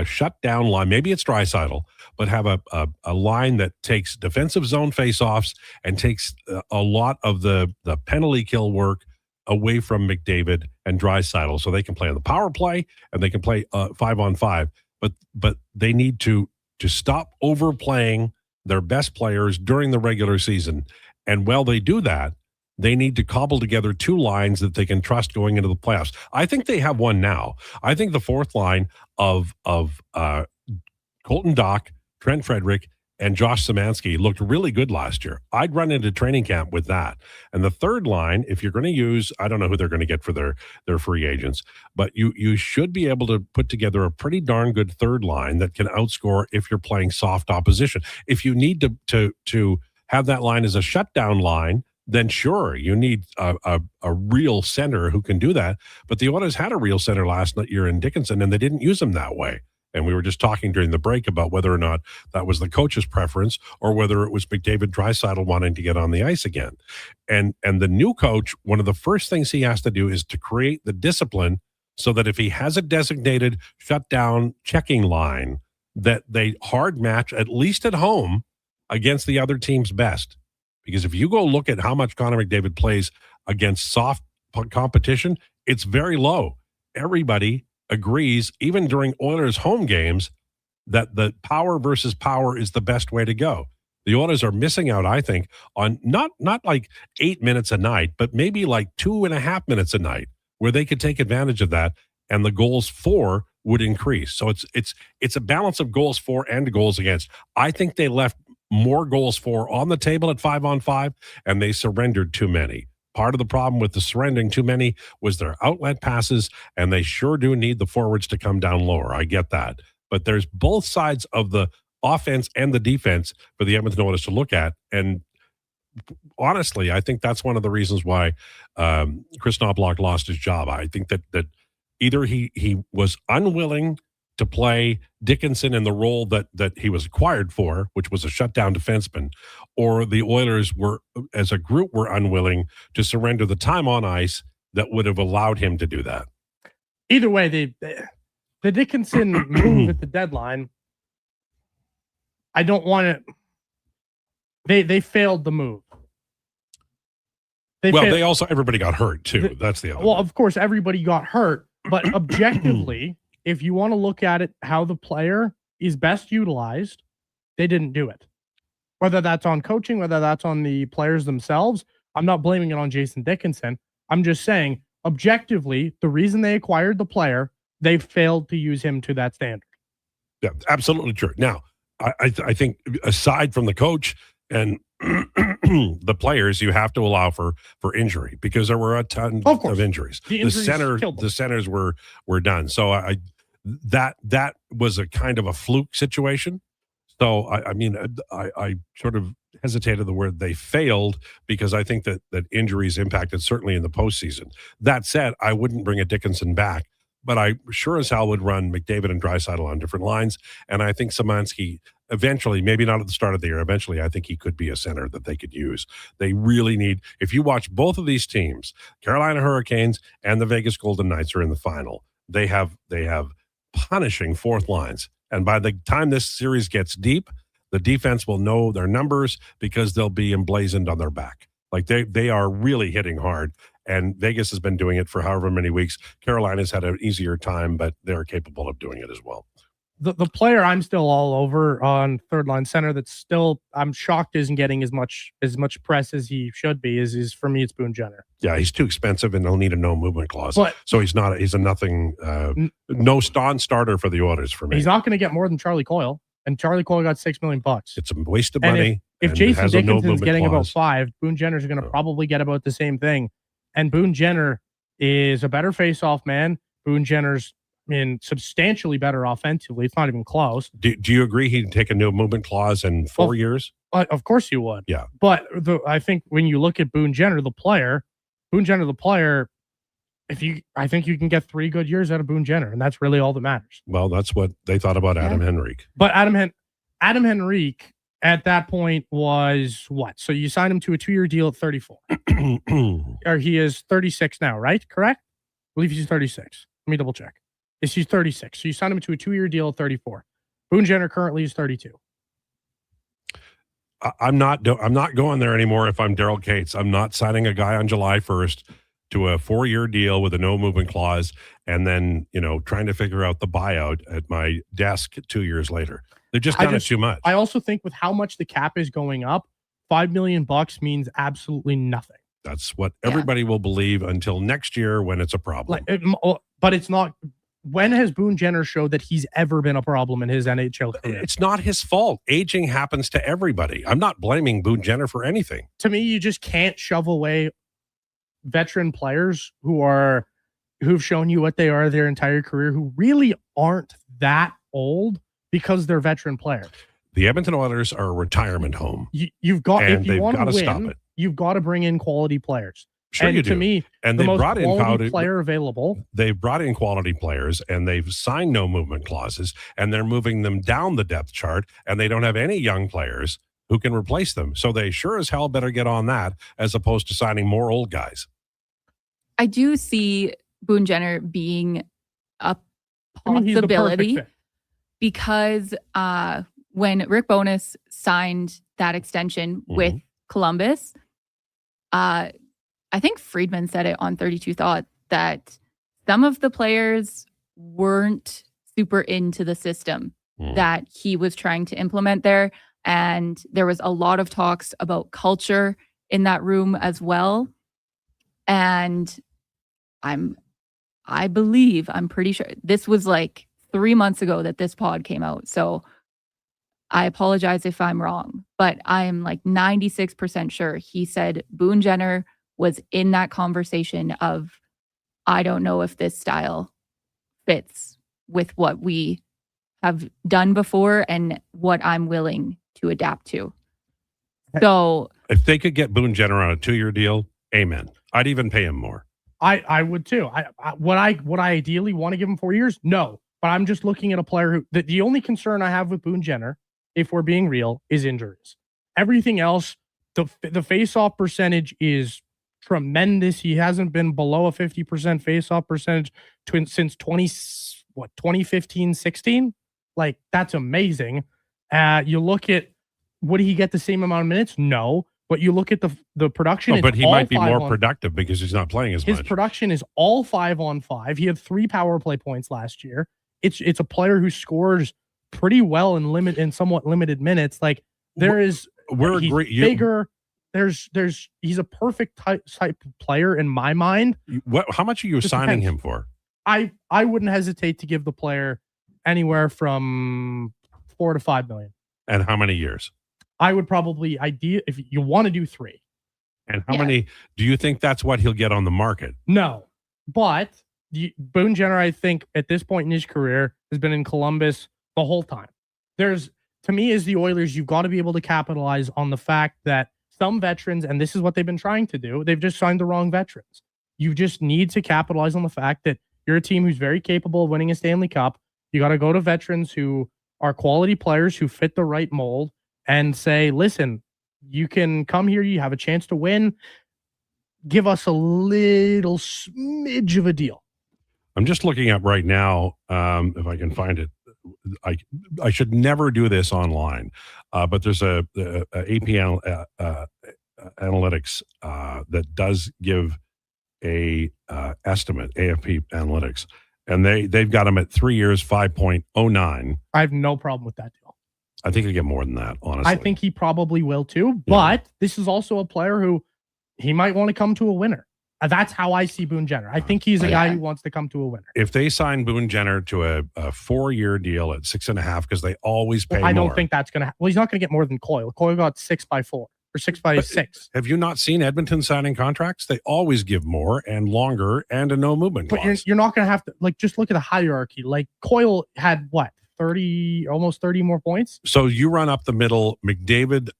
shutdown line. Maybe it's Draisaitl, but have a line that takes defensive zone faceoffs and takes a lot of the penalty kill work away from McDavid and Draisaitl, so they can play on the power play and they can play 5-on-5. But they need to stop overplaying their best players during the regular season. And while they do that, they need to cobble together two lines that they can trust going into the playoffs. I think they have one now. I think the fourth line of Colton Dach, Trent Frederick, and Josh Szymanski looked really good last year. I'd run into training camp with that. And the third line, if you're going to use, I don't know who they're going to get for their free agents, but you should be able to put together a pretty darn good third line that can outscore if you're playing soft opposition. If you need to have that line as a shutdown line, then sure, you need a real center who can do that. But the Oilers had a real center last year in Dickinson, and they didn't use him that way. And we were just talking during the break about whether or not that was the coach's preference or whether it was McDavid Draisaitl wanting to get on the ice again. And the new coach, one of the first things he has to do is to create the discipline so that if he has a designated shutdown checking line, that they hard match, at least at home, against the other team's best. Because if you go look at how much Connor McDavid plays against soft competition, it's very low. Everybody agrees, even during Oilers home games, that the power versus power is the best way to go. The Oilers are missing out, I think, on not like 8 minutes a night, but maybe like 2.5 minutes a night, where they could take advantage of that, and the goals for would increase. So it's a balance of goals for and goals against. I think they left more goals for on the table at 5-on-5, and they surrendered too many. Part of the problem with the surrendering too many was their outlet passes, and they sure do need the forwards to come down lower. I get that. But there's both sides of the offense and the defense for the Edmonton Oilers to look at. And honestly, I think that's one of the reasons why Chris Knobloch lost his job. I think that either he was unwilling to play Dickinson in the role that he was acquired for, which was a shutdown defenseman, or the Oilers were, as a group, were unwilling to surrender the time on ice that would have allowed him to do that. Either way, the Dickinson move at the deadline, I don't want it. They failed the move. They also, everybody got hurt too. That's the other. Well, of course, everybody got hurt, but objectively, if you want to look at it, how the player is best utilized, they didn't do it. Whether that's on coaching, whether that's on the players themselves, I'm not blaming it on Jason Dickinson. I'm just saying, objectively, the reason they acquired the player, they failed to use him to that standard. Yeah, absolutely true. Now, I think aside from the coach and the players, you have to allow for injury because there were a ton of injuries. The centers were done. So that was a kind of a fluke situation. So I sort of hesitated the word they failed because I think that injuries impacted certainly in the postseason. That said, I wouldn't bring a Dickinson back, but I sure as hell would run McDavid and Draisaitl on different lines. And I think Szymanski eventually, maybe not at the start of the year, eventually I think he could be a center that they could use. They really need, if you watch both of these teams, Carolina Hurricanes and the Vegas Golden Knights are in the final. They have punishing fourth lines. And by the time this series gets deep, the defense will know their numbers because they'll be emblazoned on their back. Like they are really hitting hard. And Vegas has been doing it for however many weeks. Carolina's had an easier time, but they're capable of doing it as well. The player I'm still all over on third line center that's still I'm shocked isn't getting as much press as he should be is for me it's Boone Jenner. Yeah, he's too expensive and he'll need a no movement clause. But, so he's a nothing non-starter for the Oilers for me. He's not going to get more than Charlie Coyle, and Charlie Coyle got $6 million. It's a waste of money. If Jason Dickinson's getting about 5, Boone Jenner's going to probably get about the same thing. And Boone Jenner is a better face-off man. Boone Jenner's substantially better offensively. It's not even close. Do you agree he'd take a no movement clause in 4 years? Of course you would. Yeah. But I think when you look at Boone Jenner, the player, I think you can get 3 good years out of Boone Jenner, and that's really all that matters. Well, that's what they thought about Adam Henrique. But Adam Henrique at that point was what? So you signed him to a 2-year deal at 34. Or he is 36 now, right? Correct? I believe he's 36. Let me double check. Yes, he's 36. So you signed him to a 2-year deal at 34. Boone Jenner currently is 32. I'm not going there anymore if I'm Daryl Cates. I'm not signing a guy on July 1st to a 4-year deal with a no movement clause and then, trying to figure out the buyout at my desk 2 years later. They've just done it too much. I also think with how much the cap is going up, $5 million means absolutely nothing. That's what everybody will believe until next year when it's a problem. But it's not. When has Boone Jenner showed that he's ever been a problem in his NHL career? It's not his fault. Aging happens to everybody. I'm not blaming Boone Jenner for anything. To me, you just can't shove away veteran players who've shown you what they are their entire career, who really aren't that old because they're veteran players. The Edmonton Oilers are a retirement home. You've got, and if you want to win, stop it. You've got to bring in quality players. Sure, and you do. To me, and the they most brought in quality player available. They've brought in quality players, and they've signed no movement clauses, and they're moving them down the depth chart, and they don't have any young players who can replace them. So they sure as hell better get on that as opposed to signing more old guys. I do see Boone Jenner being a possibility because when Rick Bowness signed that extension with Columbus, I think Friedman said it on 32 Thought that some of the players weren't super into the system that he was trying to implement there. And there was a lot of talks about culture in that room as well. And I'm pretty sure this was like 3 months ago that this pod came out. So I apologize if I'm wrong, but I am like 96% sure he said Boone Jenner was in that conversation of, I don't know if this style fits with what we have done before and what I'm willing to adapt to. So if they could get Boone Jenner on a 2-year deal, amen. I'd even pay him more. I would too. Would I ideally want to give him 4 years? No, but I'm just looking at a player who the only concern I have with Boone Jenner, if we're being real, is injuries. Everything else, the face-off percentage is tremendous. He hasn't been below a 50% face-off percentage since 2015-16. Like, that's amazing. You look at, would he get the same amount of minutes? No. But you look at the production. But he might be more productive because he's not playing as much. His production is all 5-on-5. He had 3 power play points last year. It's a player who scores pretty well in somewhat limited minutes. Like he's bigger. He's a perfect type of player in my mind. How much are you signing him for? I wouldn't hesitate to give the player anywhere from $4 to $5 million. And how many years? I would probably if you want to do 3. And how many do you think that's what he'll get on the market? No, but Boone Jenner, I think at this point in his career, has been in Columbus the whole time. To me, as the Oilers, you've got to be able to capitalize on the fact that some veterans, and this is what they've been trying to do, they've just signed the wrong veterans. You just need to capitalize on the fact that you're a team who's very capable of winning a Stanley Cup. You got to go to veterans who are quality players who fit the right mold and say, listen, you can come here. You have a chance to win. Give us a little smidge of a deal. I'm just looking up right now, if I can find it. I should never do this online, but there's a AP analytics that does give a estimate, AFP analytics, and they've got him at 3 years, 5.09. I have no problem with that deal. I think I get more than that, honestly. I think he probably will too, but this is also a player who he might want to come to a winner. That's how I see Boone Jenner. I think he's a guy who wants to come to a winner. If they sign Boone Jenner to a 4-year deal at 6.5, because they always pay more. I don't think that's going to. Well, he's not going to get more than Coyle. Coyle got 6x4 or 6x6. Have you not seen Edmonton signing contracts? They always give more and longer and a no movement clause. But you're not going to have to just look at the hierarchy. Like Coyle had what, 30, almost 30 more points. So you run up the middle, McDavid,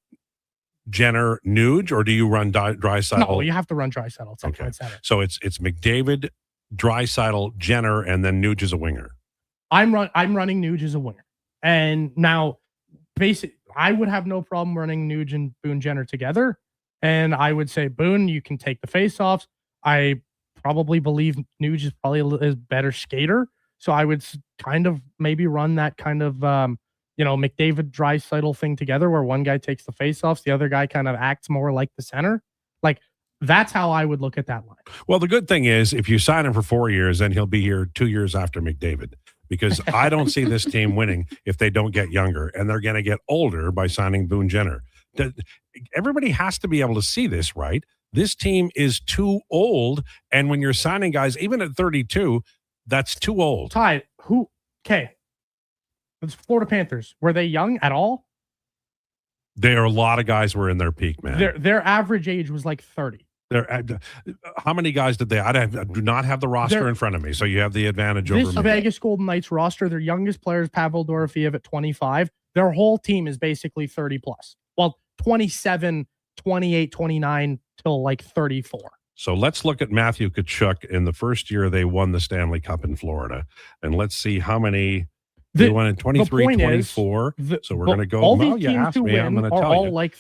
Jenner, Nuge, or do you run Draisaitl? No, you have to run Draisaitl. Okay. So it's McDavid, Draisaitl, Jenner, and then Nuge is a winger. I'm running Nuge as a winger. And now I would have no problem running Nuge and Boone Jenner together. And I would say, Boone, you can take the faceoffs. I probably believe Nuge is probably a better skater. So I would kind of maybe run that kind of McDavid Draisaitl thing together where one guy takes the faceoffs, the other guy kind of acts more like the center. Like that's how I would look at that line. Well, the good thing is if you sign him for 4 years, then he'll be here 2 years after McDavid, because I don't see this team winning if they don't get younger, and they're going to get older by signing Boone Jenner. Everybody has to be able to see this, right? This team is too old. And when you're signing guys, even at 32, that's too old. Ty, okay. The Florida Panthers, were they young at all? There are a lot of guys were in their peak, man. Their average age was like 30. How many guys did they? I do not have the roster in front of me, so you have the advantage over me. This Vegas Golden Knights roster, their youngest players, Pavel Dorofeev at 25. Their whole team is basically 30 plus. Well, 27, 28, 29 till like 34. So let's look at Matthew Tkachuk in the first year they won the Stanley Cup in Florida, and let's see how many. They won in 23, 24. So we're going to go. All these teams who win are all like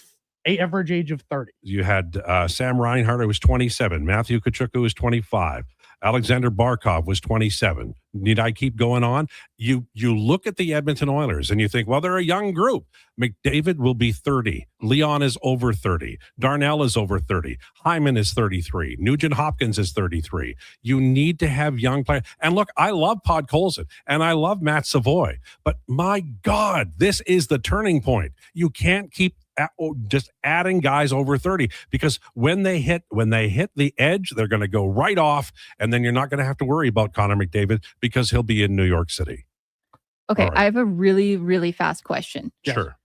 average age of 30. You had Sam Reinhart, who was 27. Matthew Tkachuk, who was 25. Alexander Barkov was 27. Need I keep going on? You look at the Edmonton Oilers and you think, well, they're a young group. McDavid will be 30. Leon is over 30. Darnell is over 30. Hyman is 33. Nugent Hopkins is 33. You need to have young players. And look, I love Podkolzin and I love Matt Savoy, but my God, this is the turning point. You can't keep just adding guys over 30, because when they hit the edge, they're going to go right off, and then you're not going to have to worry about Connor McDavid because he'll be in New York City. Okay, Right. I have a really, really fast question. Sure.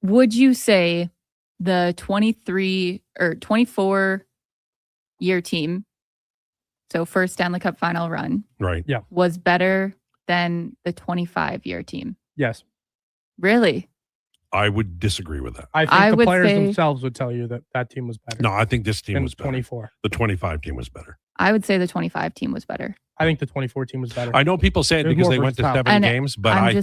Would you say the 23 or 24 year team, so first Stanley Cup final run, Right. Yeah. was better than the 25 year team? Yes. Really? I would disagree with that. I think I the would players say- themselves would tell you that team was better. No, I think this team than was better. 24. The 25 team was better. I would say the 25 team was better. I think the 24 team was better. I know people say it There's because more they went to versatile. 7 And games, but I'm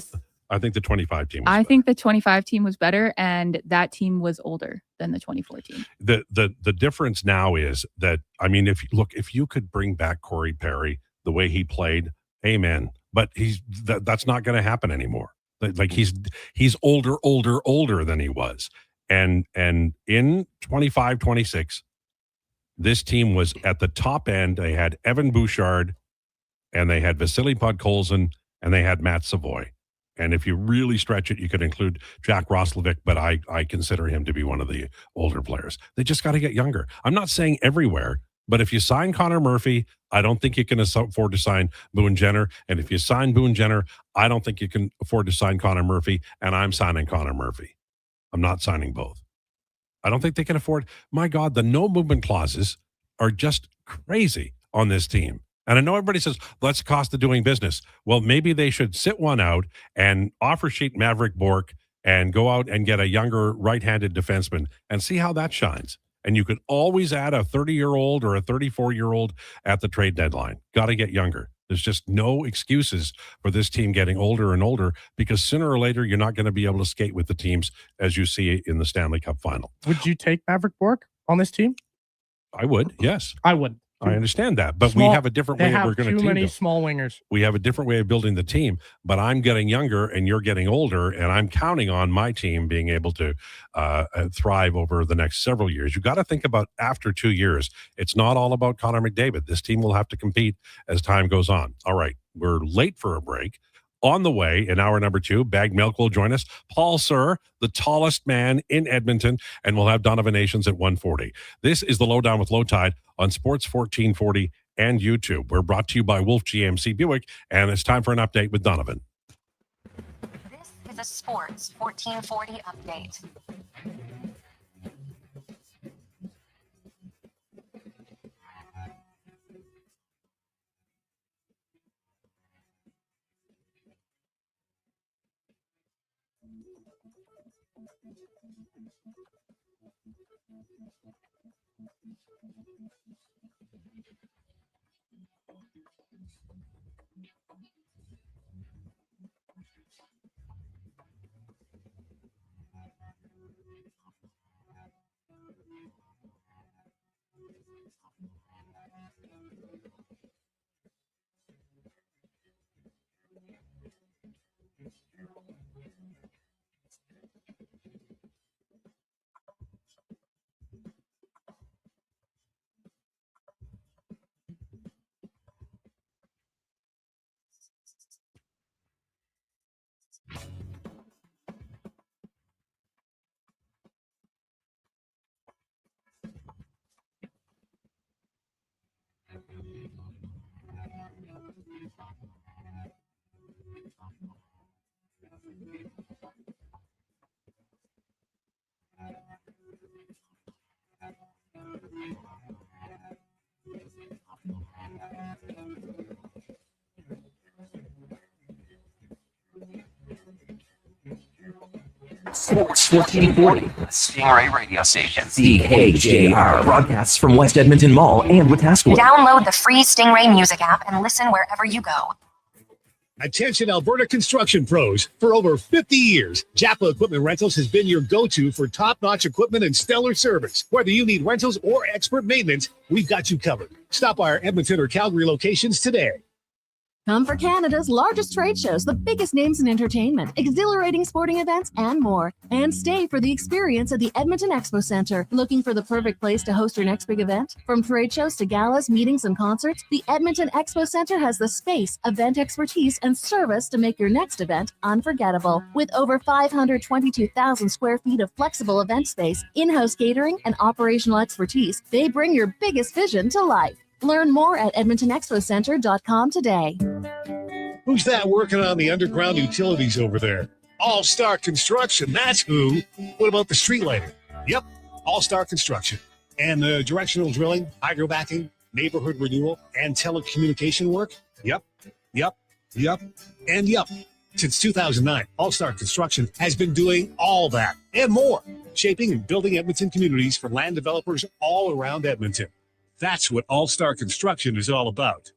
I think the 25 team was I better. think the 25 team was better, and that team was older than the 24 team. The difference now is that, I mean, if you could bring back Corey Perry the way he played, amen. But that's not going to happen anymore. Like he's older than he was. And in 25, 26, this team was at the top end. They had Evan Bouchard, and they had Vasily Podkolzin, and they had Matt Savoy. And if you really stretch it, you could include Jack Roslovic, but I consider him to be one of the older players. They just got to get younger. I'm not saying everywhere, but if you sign Connor Murphy, I don't think you can afford to sign Boone Jenner. And if you sign Boone Jenner, I don't think you can afford to sign Connor Murphy, and I'm signing Connor Murphy. I'm not signing both. I don't think they can afford. My God, the no movement clauses are just crazy on this team. And I know everybody says, that's the cost of doing business. Well, maybe they should sit one out and offer sheet Maverick Bork and go out and get a younger right-handed defenseman and see how that shines. And you could always add a 30-year-old or a 34-year-old at the trade deadline. Got to get younger. There's just no excuses for this team getting older and older, because sooner or later, you're not going to be able to skate with the teams as you see in the Stanley Cup final. Would you take Maverick Bork on this team? I would, yes. I would. I understand that, but we have a different way we're going to too team many build. small wingers. We have a different way of building the team, but I'm getting younger and you're getting older, and I'm counting on my team being able to thrive over the next several years. You got to think about after 2 years. It's not all about Connor McDavid. This team will have to compete as time goes on. All right, we're late for a break. On the way, in hour number 2, Bag Milk will join us. Paul Sir, the tallest man in Edmonton, and we'll have Donovan Nations at 1:40. This is the Lowdown with Lowetide on Sports 1440 and YouTube. We're brought to you by Wolf GMC Buick, and it's time for an update with Donovan. This is a Sports 1440 update. Sports 1440, Stingray Radio Station. CKJR broadcasts from West Edmonton Mall and Wetaskiwin. Download the free Stingray music app and listen wherever you go. Attention Alberta construction pros. For over 50 years, Japa Equipment Rentals has been your go-to for top-notch equipment and stellar service. Whether you need rentals or expert maintenance, we've got you covered. Stop by our Edmonton or Calgary locations today. Come for Canada's largest trade shows, the biggest names in entertainment, exhilarating sporting events, and more. And stay for the experience at the Edmonton Expo Centre. Looking for the perfect place to host your next big event? From trade shows to galas, meetings, and concerts, the Edmonton Expo Centre has the space, event expertise, and service to make your next event unforgettable. With over 522,000 square feet of flexible event space, in-house catering, and operational expertise, they bring your biggest vision to life. Learn more at edmontonexpocentre.com today. Who's that working on the underground utilities over there? All-Star Construction, that's who. What about the street lighting? Yep, All-Star Construction. And the directional drilling, hydrobacking, neighborhood renewal, and telecommunication work? Yep. Since 2009, All-Star Construction has been doing all that and more, shaping and building Edmonton communities for land developers all around Edmonton. That's what All-Star Construction is all about.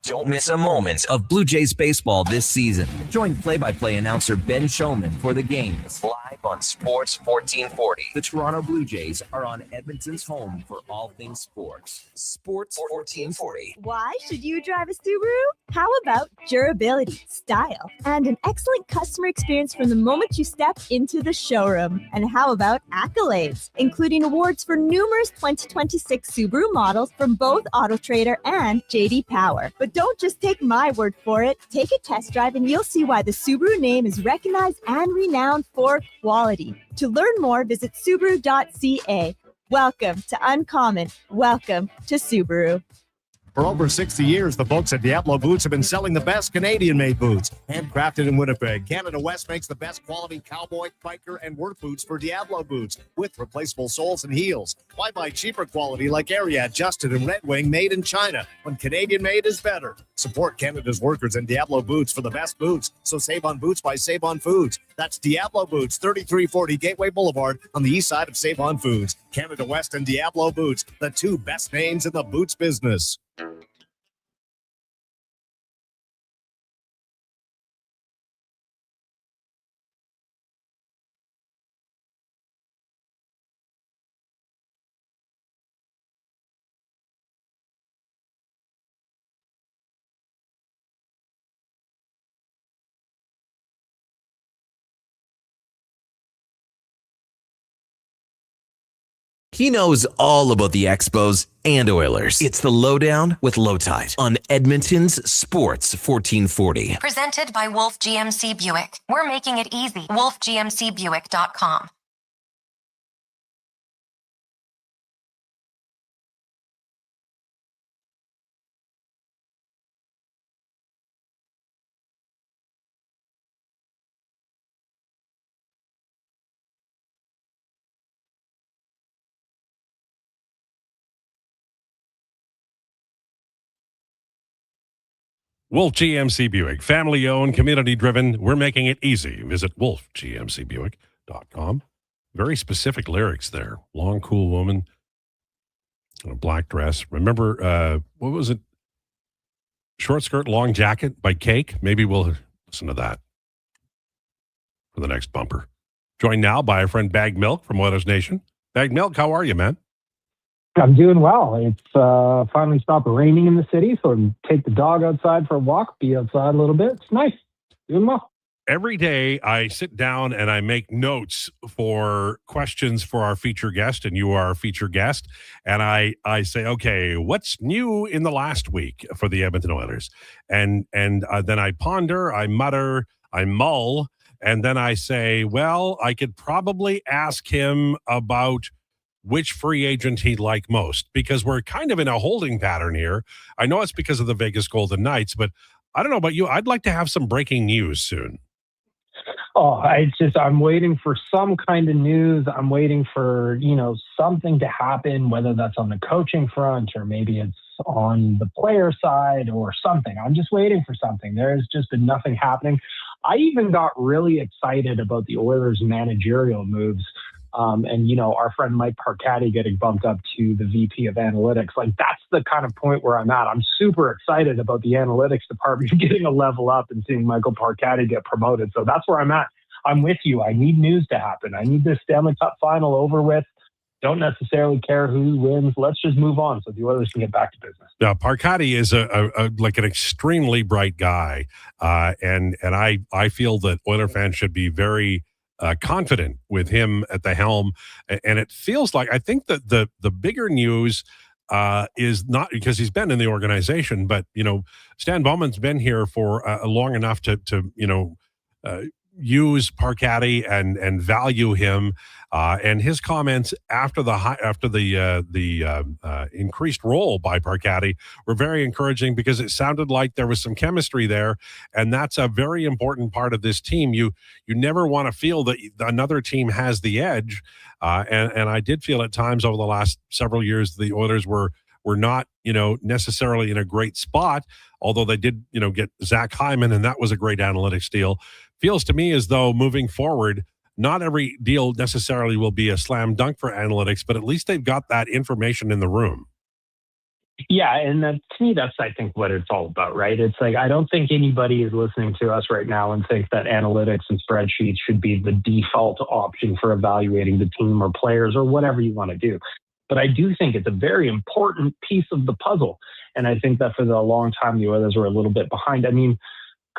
Don't miss a moment of Blue Jays baseball this season. Join play-by-play announcer Ben Shulman for the games live on Sports 1440. The Toronto Blue Jays are on Edmonton's home for all things sports. Sports 1440. Why should you drive a Subaru? How about durability, style, and an excellent customer experience from the moment you step into the showroom? And how about accolades, including awards for numerous 2026 Subaru models from both AutoTrader and JD Power. But don't just take my word for it. Take a test drive and you'll see why the Subaru name is recognized and renowned for quality. To learn more, visit Subaru.ca. Welcome to Uncommon. Welcome to Subaru. For over 60 years, the folks at Diablo Boots have been selling the best Canadian-made boots. Handcrafted in Winnipeg, Canada West makes the best quality cowboy, biker, and work boots for Diablo Boots with replaceable soles and heels. Why buy cheaper quality like Ariat, Justin, and Red Wing made in China when Canadian-made is better? Support Canada's workers and Diablo Boots for the best boots. So save on boots by Save On Foods. That's Diablo Boots, 3340 Gateway Boulevard on the east side of Save On Foods. Canada West and Diablo Boots, the two best names in the boots business. He knows all about the Expos and Oilers. It's the Lowdown with Lowetide on Edmonton's Sports 1440. Presented by Wolf GMC Buick. We're making it easy. WolfGMCBuick.com. Wolf GMC Buick, family owned, community driven. We're making it easy. Visit wolfgmcbuick.com. Very specific lyrics there. Long, cool woman in a black dress. Remember, what was it? Short Skirt, Long Jacket by Cake. Maybe we'll listen to that for the next bumper. Joined now by our friend Bag Milk from Oilers Nation. Bag Milk, how are you, man? I'm doing well. It's finally stopped raining in the city, so I can take the dog outside for a walk, be outside a little bit. It's nice. Doing well. Every day I sit down and I make notes for questions for our feature guest, and you are our feature guest. And I say, okay, what's new in the last week for the Edmonton Oilers? And then I ponder, I mutter, I mull, and then I say, well, I could probably ask him about which free agent he'd like most, because we're kind of in a holding pattern here. I know it's because of the Vegas Golden Knights, but I don't know about you. I'd like to have some breaking news soon. Oh, I'm waiting for some kind of news. I'm waiting for, something to happen, whether that's on the coaching front or maybe it's on the player side or something. I'm just waiting for something. There's just been nothing happening. I even got really excited about the Oilers' managerial moves. Our friend Mike Parcati getting bumped up to the VP of analytics. Like, that's the kind of point where I'm at. I'm super excited about the analytics department getting a level up and seeing Michael Parcati get promoted. So that's where I'm at. I'm with you. I need news to happen. I need this Stanley Cup final over with. Don't necessarily care who wins. Let's just move on so the Oilers can get back to business. Now, Parcati is like an extremely bright guy. And I feel that Oiler fans should be very confident with him at the helm. And it feels like, I think that the bigger news is not because he's been in the organization, but, Stan Bowman's been here for long enough to use Parcati and value him, and his comments after the increased role by Parcati were very encouraging, because it sounded like there was some chemistry there, and that's a very important part of this team. You never want to feel that another team has the edge, and I did feel at times over the last several years the Oilers were not, necessarily in a great spot, although they did, get Zach Hyman, and that was a great analytics deal. Feels to me as though moving forward, not every deal necessarily will be a slam dunk for analytics, but at least they've got that information in the room. Yeah, and to me, that's, I think, what it's all about, right? It's like, I don't think anybody is listening to us right now and think that analytics and spreadsheets should be the default option for evaluating the team or players or whatever you want to do. But I do think it's a very important piece of the puzzle. And I think that for the long time, the Oilers were a little bit behind. I mean,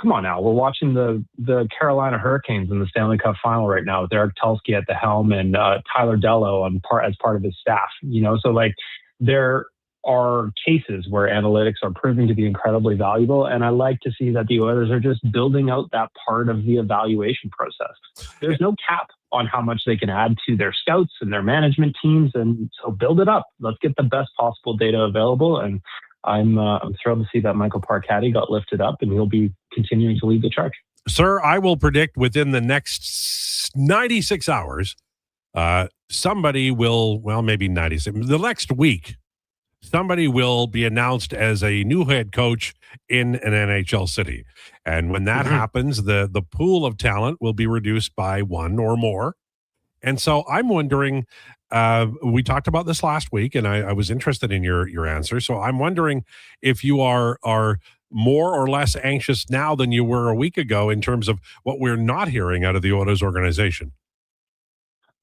come on now. We're watching the Carolina Hurricanes in the Stanley Cup final right now with Eric Tulsky at the helm and Tyler Dello as part of his staff. So like, there are cases where analytics are proving to be incredibly valuable. And I like to see that the Oilers are just building out that part of the evaluation process. There's no cap on how much they can add to their scouts and their management teams. And so build it up. Let's get the best possible data available. And I'm thrilled to see that Michael Parkatti got lifted up, and he'll be continuing to lead the charge. Sir, I will predict within the next 96 hours, somebody will, well, maybe 96, the next week, somebody will be announced as a new head coach in an NHL city. And when that happens, the pool of talent will be reduced by one or more. And so I'm wondering, we talked about this last week, and I was interested in your answer. So I'm wondering if you are more or less anxious now than you were a week ago in terms of what we're not hearing out of the Oilers organization.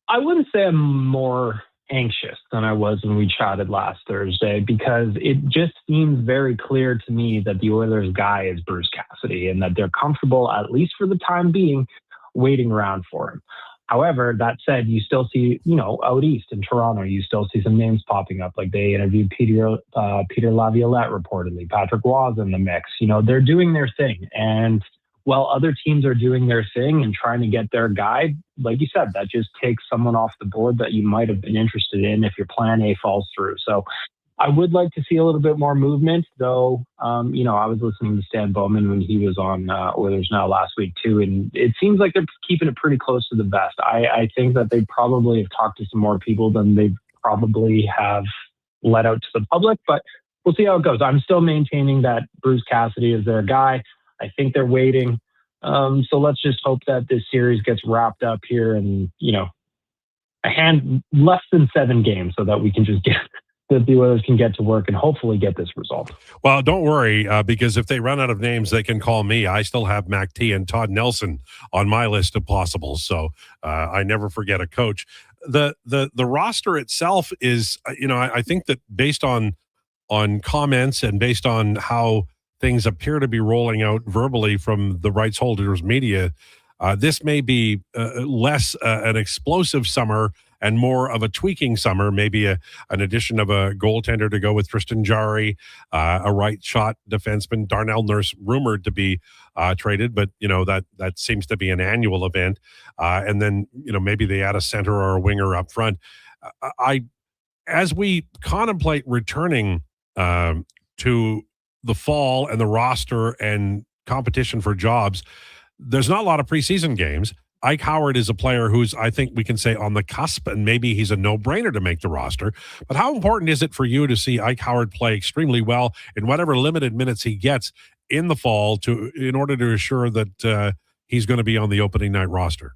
I wouldn't say I'm more anxious than I was when we chatted last Thursday, because it just seems very clear to me that the Oilers guy is Bruce Cassidy and that they're comfortable, at least for the time being, waiting around for him. However, that said, you still see, out east in Toronto, you still see some names popping up. Like they interviewed Peter Laviolette reportedly, Patrick Roy's in the mix. They're doing their thing. And while other teams are doing their thing and trying to get their guy, like you said, that just takes someone off the board that you might have been interested in if your plan A falls through. So I would like to see a little bit more movement, though. I was listening to Stan Bowman when he was on Oilers Now last week too, and it seems like they're keeping it pretty close to the vest. I think that they probably have talked to some more people than they probably have let out to the public, but we'll see how it goes. I'm still maintaining that Bruce Cassidy is their guy. I think they're waiting. So let's just hope that this series gets wrapped up here in, less than 7 games, so that we can just that the Oilers can get to work and hopefully get this resolved. Well, don't worry, because if they run out of names, they can call me. I still have Mac T and Todd Nelson on my list of possibles. So I never forget a coach. The roster itself is, I think that based on comments and based on how things appear to be rolling out verbally from the rights holders media, this may be less an explosive summer and more of a tweaking summer, maybe an addition of a goaltender to go with Tristan Jarry, a right shot defenseman, Darnell Nurse rumored to be traded, but that seems to be an annual event. And then maybe they add a center or a winger up front. As we contemplate returning to the fall and the roster and competition for jobs, there's not a lot of preseason games. Ike Howard is a player who's, I think we can say, on the cusp, and maybe he's a no-brainer to make the roster. But how important is it for you to see Ike Howard play extremely well in whatever limited minutes he gets in the fall in order to assure that he's going to be on the opening night roster?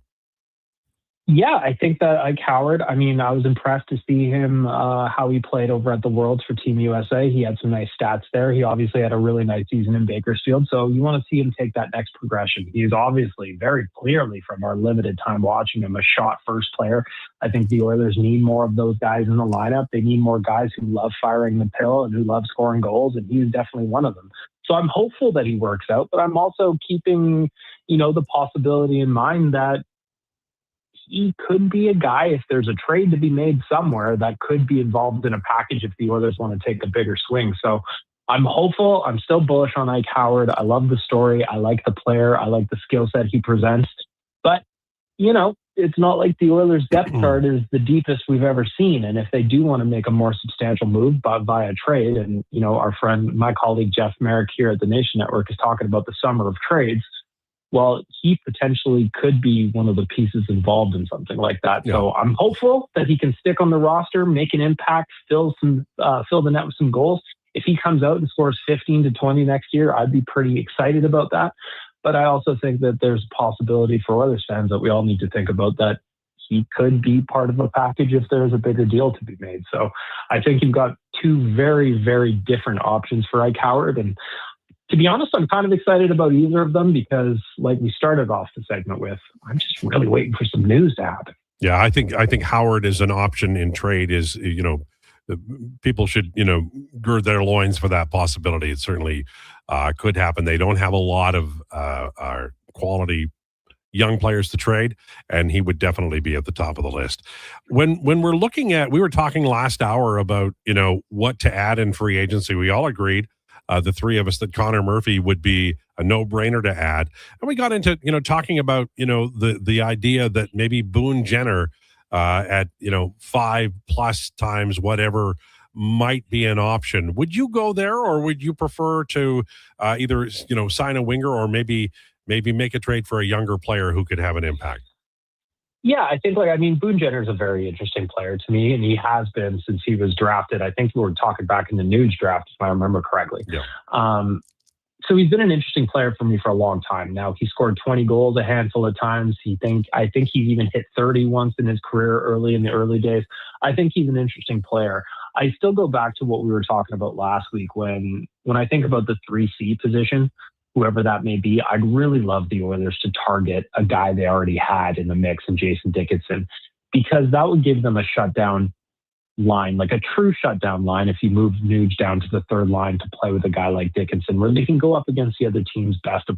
Yeah, I think that Ike Howard, I was impressed to see him, how he played over at the Worlds for Team USA. He had some nice stats there. He obviously had a really nice season in Bakersfield. So you want to see him take that next progression. He is obviously very clearly, from our limited time watching him, a shot first player. I think the Oilers need more of those guys in the lineup. They need more guys who love firing the pill and who love scoring goals. And he's definitely one of them. So I'm hopeful that he works out, but I'm also keeping, the possibility in mind that he could be a guy, if there's a trade to be made somewhere, that could be involved in a package if the Oilers want to take a bigger swing. So I'm hopeful. I'm still bullish on Ike Howard. I love the story. I like the player. I like the skill set he presents. But, it's not like the Oilers depth chart is the deepest we've ever seen. And if they do want to make a more substantial move via trade, and, our friend, my colleague Jeff Merrick here at the Nation Network is talking about the summer of trades, well, he potentially could be one of the pieces involved in something like that. Yeah. So I'm hopeful that he can stick on the roster, make an impact, fill the net with some goals. If he comes out and scores 15 to 20 next year, I'd be pretty excited about that. But I also think that there's a possibility for Oilers fans that we all need to think about, that he could be part of a package if there's a bigger deal to be made. So I think you've got 2 very, very different options for Ike Howard. And to be honest, I'm kind of excited about either of them because, like we started off the segment with, I'm just really waiting for some news to happen. Yeah, I think Howard is an option in trade. Is people should gird their loins for that possibility. It certainly could happen. They don't have a lot of quality young players to trade, and he would definitely be at the top of the list. When we're looking at, we were talking last hour about what to add in free agency. We all agreed. The 3 of us, that Connor Murphy would be a no-brainer to add. And we got into, talking about, the idea that maybe Boone Jenner at, 5+ times whatever might be an option. Would you go there, or would you prefer to either sign a winger or maybe make a trade for a younger player who could have an impact? Yeah, I think Boone Jenner is a very interesting player to me, and he has been since he was drafted. I think we were talking back in the Nuge draft, if I remember correctly. Yeah. So he's been an interesting player for me for a long time. Now, he scored 20 goals a handful of times. I think he even hit 30 once in his career in the early days. I think he's an interesting player. I still go back to what we were talking about last week when I think about the 3C position, whoever that may be, I'd really love the Oilers to target a guy they already had in the mix in Jason Dickinson, because that would give them a shutdown line, like a true shutdown line, if you move Nuge down to the third line to play with a guy like Dickinson, where they can go up against the other team's best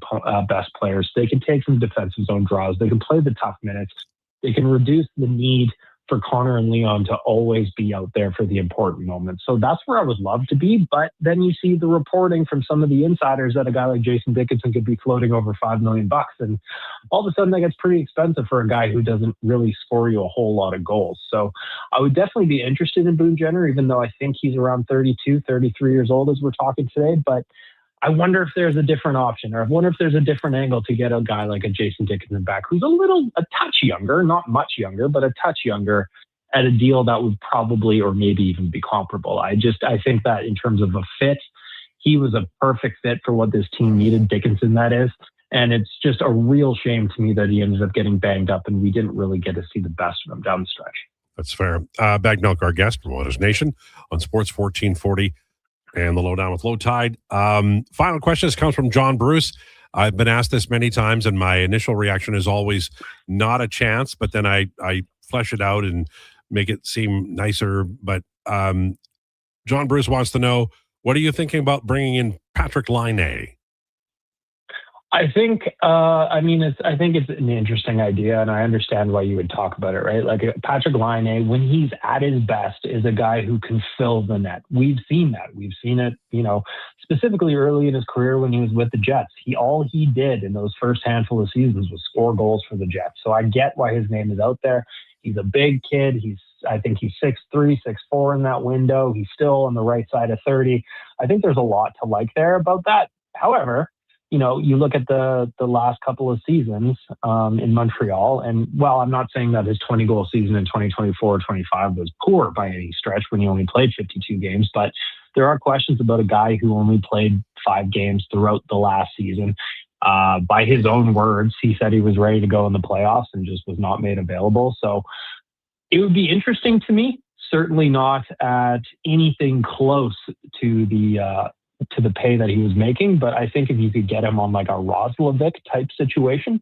players. They can take some defensive zone draws. They can play the tough minutes. They can reduce the need for Connor and Leon to always be out there for the important moments. So that's where I would love to be. But then you see the reporting from some of the insiders that a guy like Jason Dickinson could be floating over $5 million. And all of a sudden that gets pretty expensive for a guy who doesn't really score you a whole lot of goals. So I would definitely be interested in Boone Jenner, even though I think he's around 32, 33 years old as we're talking today. But I wonder if there's a different option, or I wonder if there's a different angle to get a guy like a Jason Dickinson back, who's a touch younger, not much younger, but a touch younger, at a deal that would probably, or maybe even be comparable. I think that in terms of a fit, he was a perfect fit for what this team needed, Dickinson, that is. And it's just a real shame to me that he ended up getting banged up and we didn't really get to see the best of him down the stretch. That's fair. Bag Milk, our guest from Oilers Nation on Sports 1440. And the Lowdown with Lowetide. Final question. This comes from John Bruce. I've been asked this many times, and my initial reaction is always not a chance, but then I flesh it out and make it seem nicer. But John Bruce wants to know, what are you thinking about bringing in Patrick Laine? I think it's an interesting idea, and I understand why you would talk about it, right? Like Patrick Laine, when he's at his best, is a guy who can fill the net. We've seen that. We've seen it, specifically early in his career when he was with the Jets. All he did in those first handful of seasons was score goals for the Jets. So I get why his name is out there. He's a big kid. I think he's 6'3", 6'4" in that window. He's still on the right side of 30. I think there's a lot to like there about that. However, you look at the last couple of seasons in Montreal, and while I'm not saying that his 20-goal season in 2024-25 was poor by any stretch when he only played 52 games, but there are questions about a guy who only played 5 games throughout the last season. By his own words, he said he was ready to go in the playoffs and just was not made available. So it would be interesting to me, certainly not at anything close to the pay that he was making. But I think if you could get him on like a Roslovic type situation,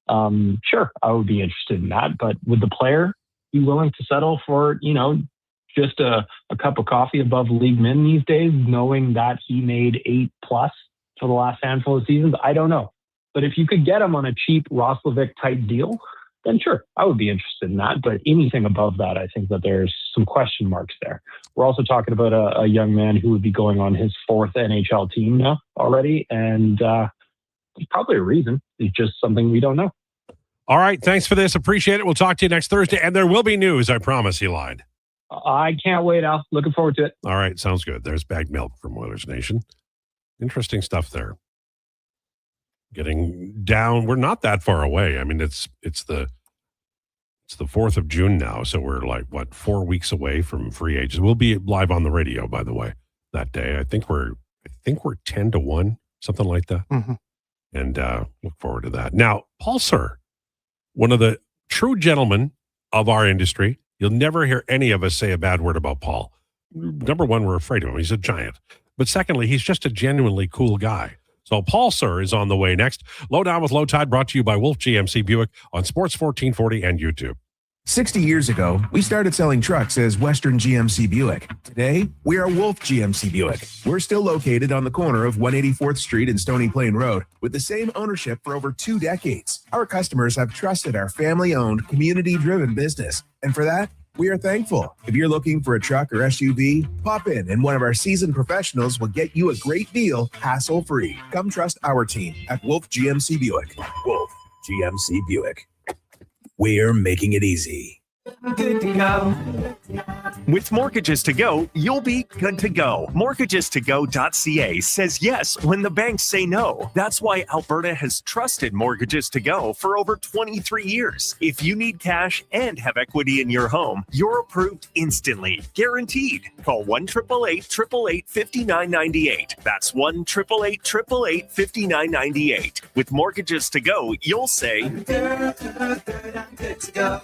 sure, I would be interested in that. But would the player be willing to settle for, just a cup of coffee above league min these days, knowing that he made 8+ for the last handful of seasons? I don't know. But if you could get him on a cheap Roslovic type deal, then sure, I would be interested in that. But anything above that, I think that there's some question marks there. We're also talking about a young man who would be going on his 4th NHL team now already. And there's probably a reason. It's just something we don't know. All right. Thanks for this. Appreciate it. We'll talk to you next Thursday. And there will be news. I promise. He lied. I can't wait, Al. Looking forward to it. All right. Sounds good. There's Bag Milk from Oilers Nation. Interesting stuff there. Getting down. We're not that far away. I mean, it's the 4th of June now. So we're 4 weeks away from free agents. We'll be live on the radio, by the way, that day. I think we're 10-1, something like that. Mm-hmm. And look forward to that. Now, Paul Sir, one of the true gentlemen of our industry. You'll never hear any of us say a bad word about Paul. Number one, we're afraid of him. He's a giant. But secondly, he's just a genuinely cool guy. So Paul Sir is on the way next. Lowdown with Lowetide, brought to you by Wolf GMC Buick on Sports 1440 and YouTube. 60 years ago, we started selling trucks as Western GMC Buick. Today, we are Wolf GMC Buick. We're still located on the corner of 184th Street and Stony Plain Road with the same ownership for over 2 decades. Our customers have trusted our family-owned, community-driven business. And for that, we are thankful. If you're looking for a truck or SUV, pop in and one of our seasoned professionals will get you a great deal, hassle-free. Come trust our team at Wolf GMC Buick. Wolf GMC Buick. We're making it easy. Good to go. With Mortgages to Go, you'll be good to go. Mortgagestogo.ca says yes when the banks say no. That's why Alberta has trusted Mortgages to Go for over 23 years. If you need cash and have equity in your home, you're approved instantly. Guaranteed. Call 1-888-888-5998. That's 1-888-888-5998. With Mortgages to Go, you'll say, I'm good to go.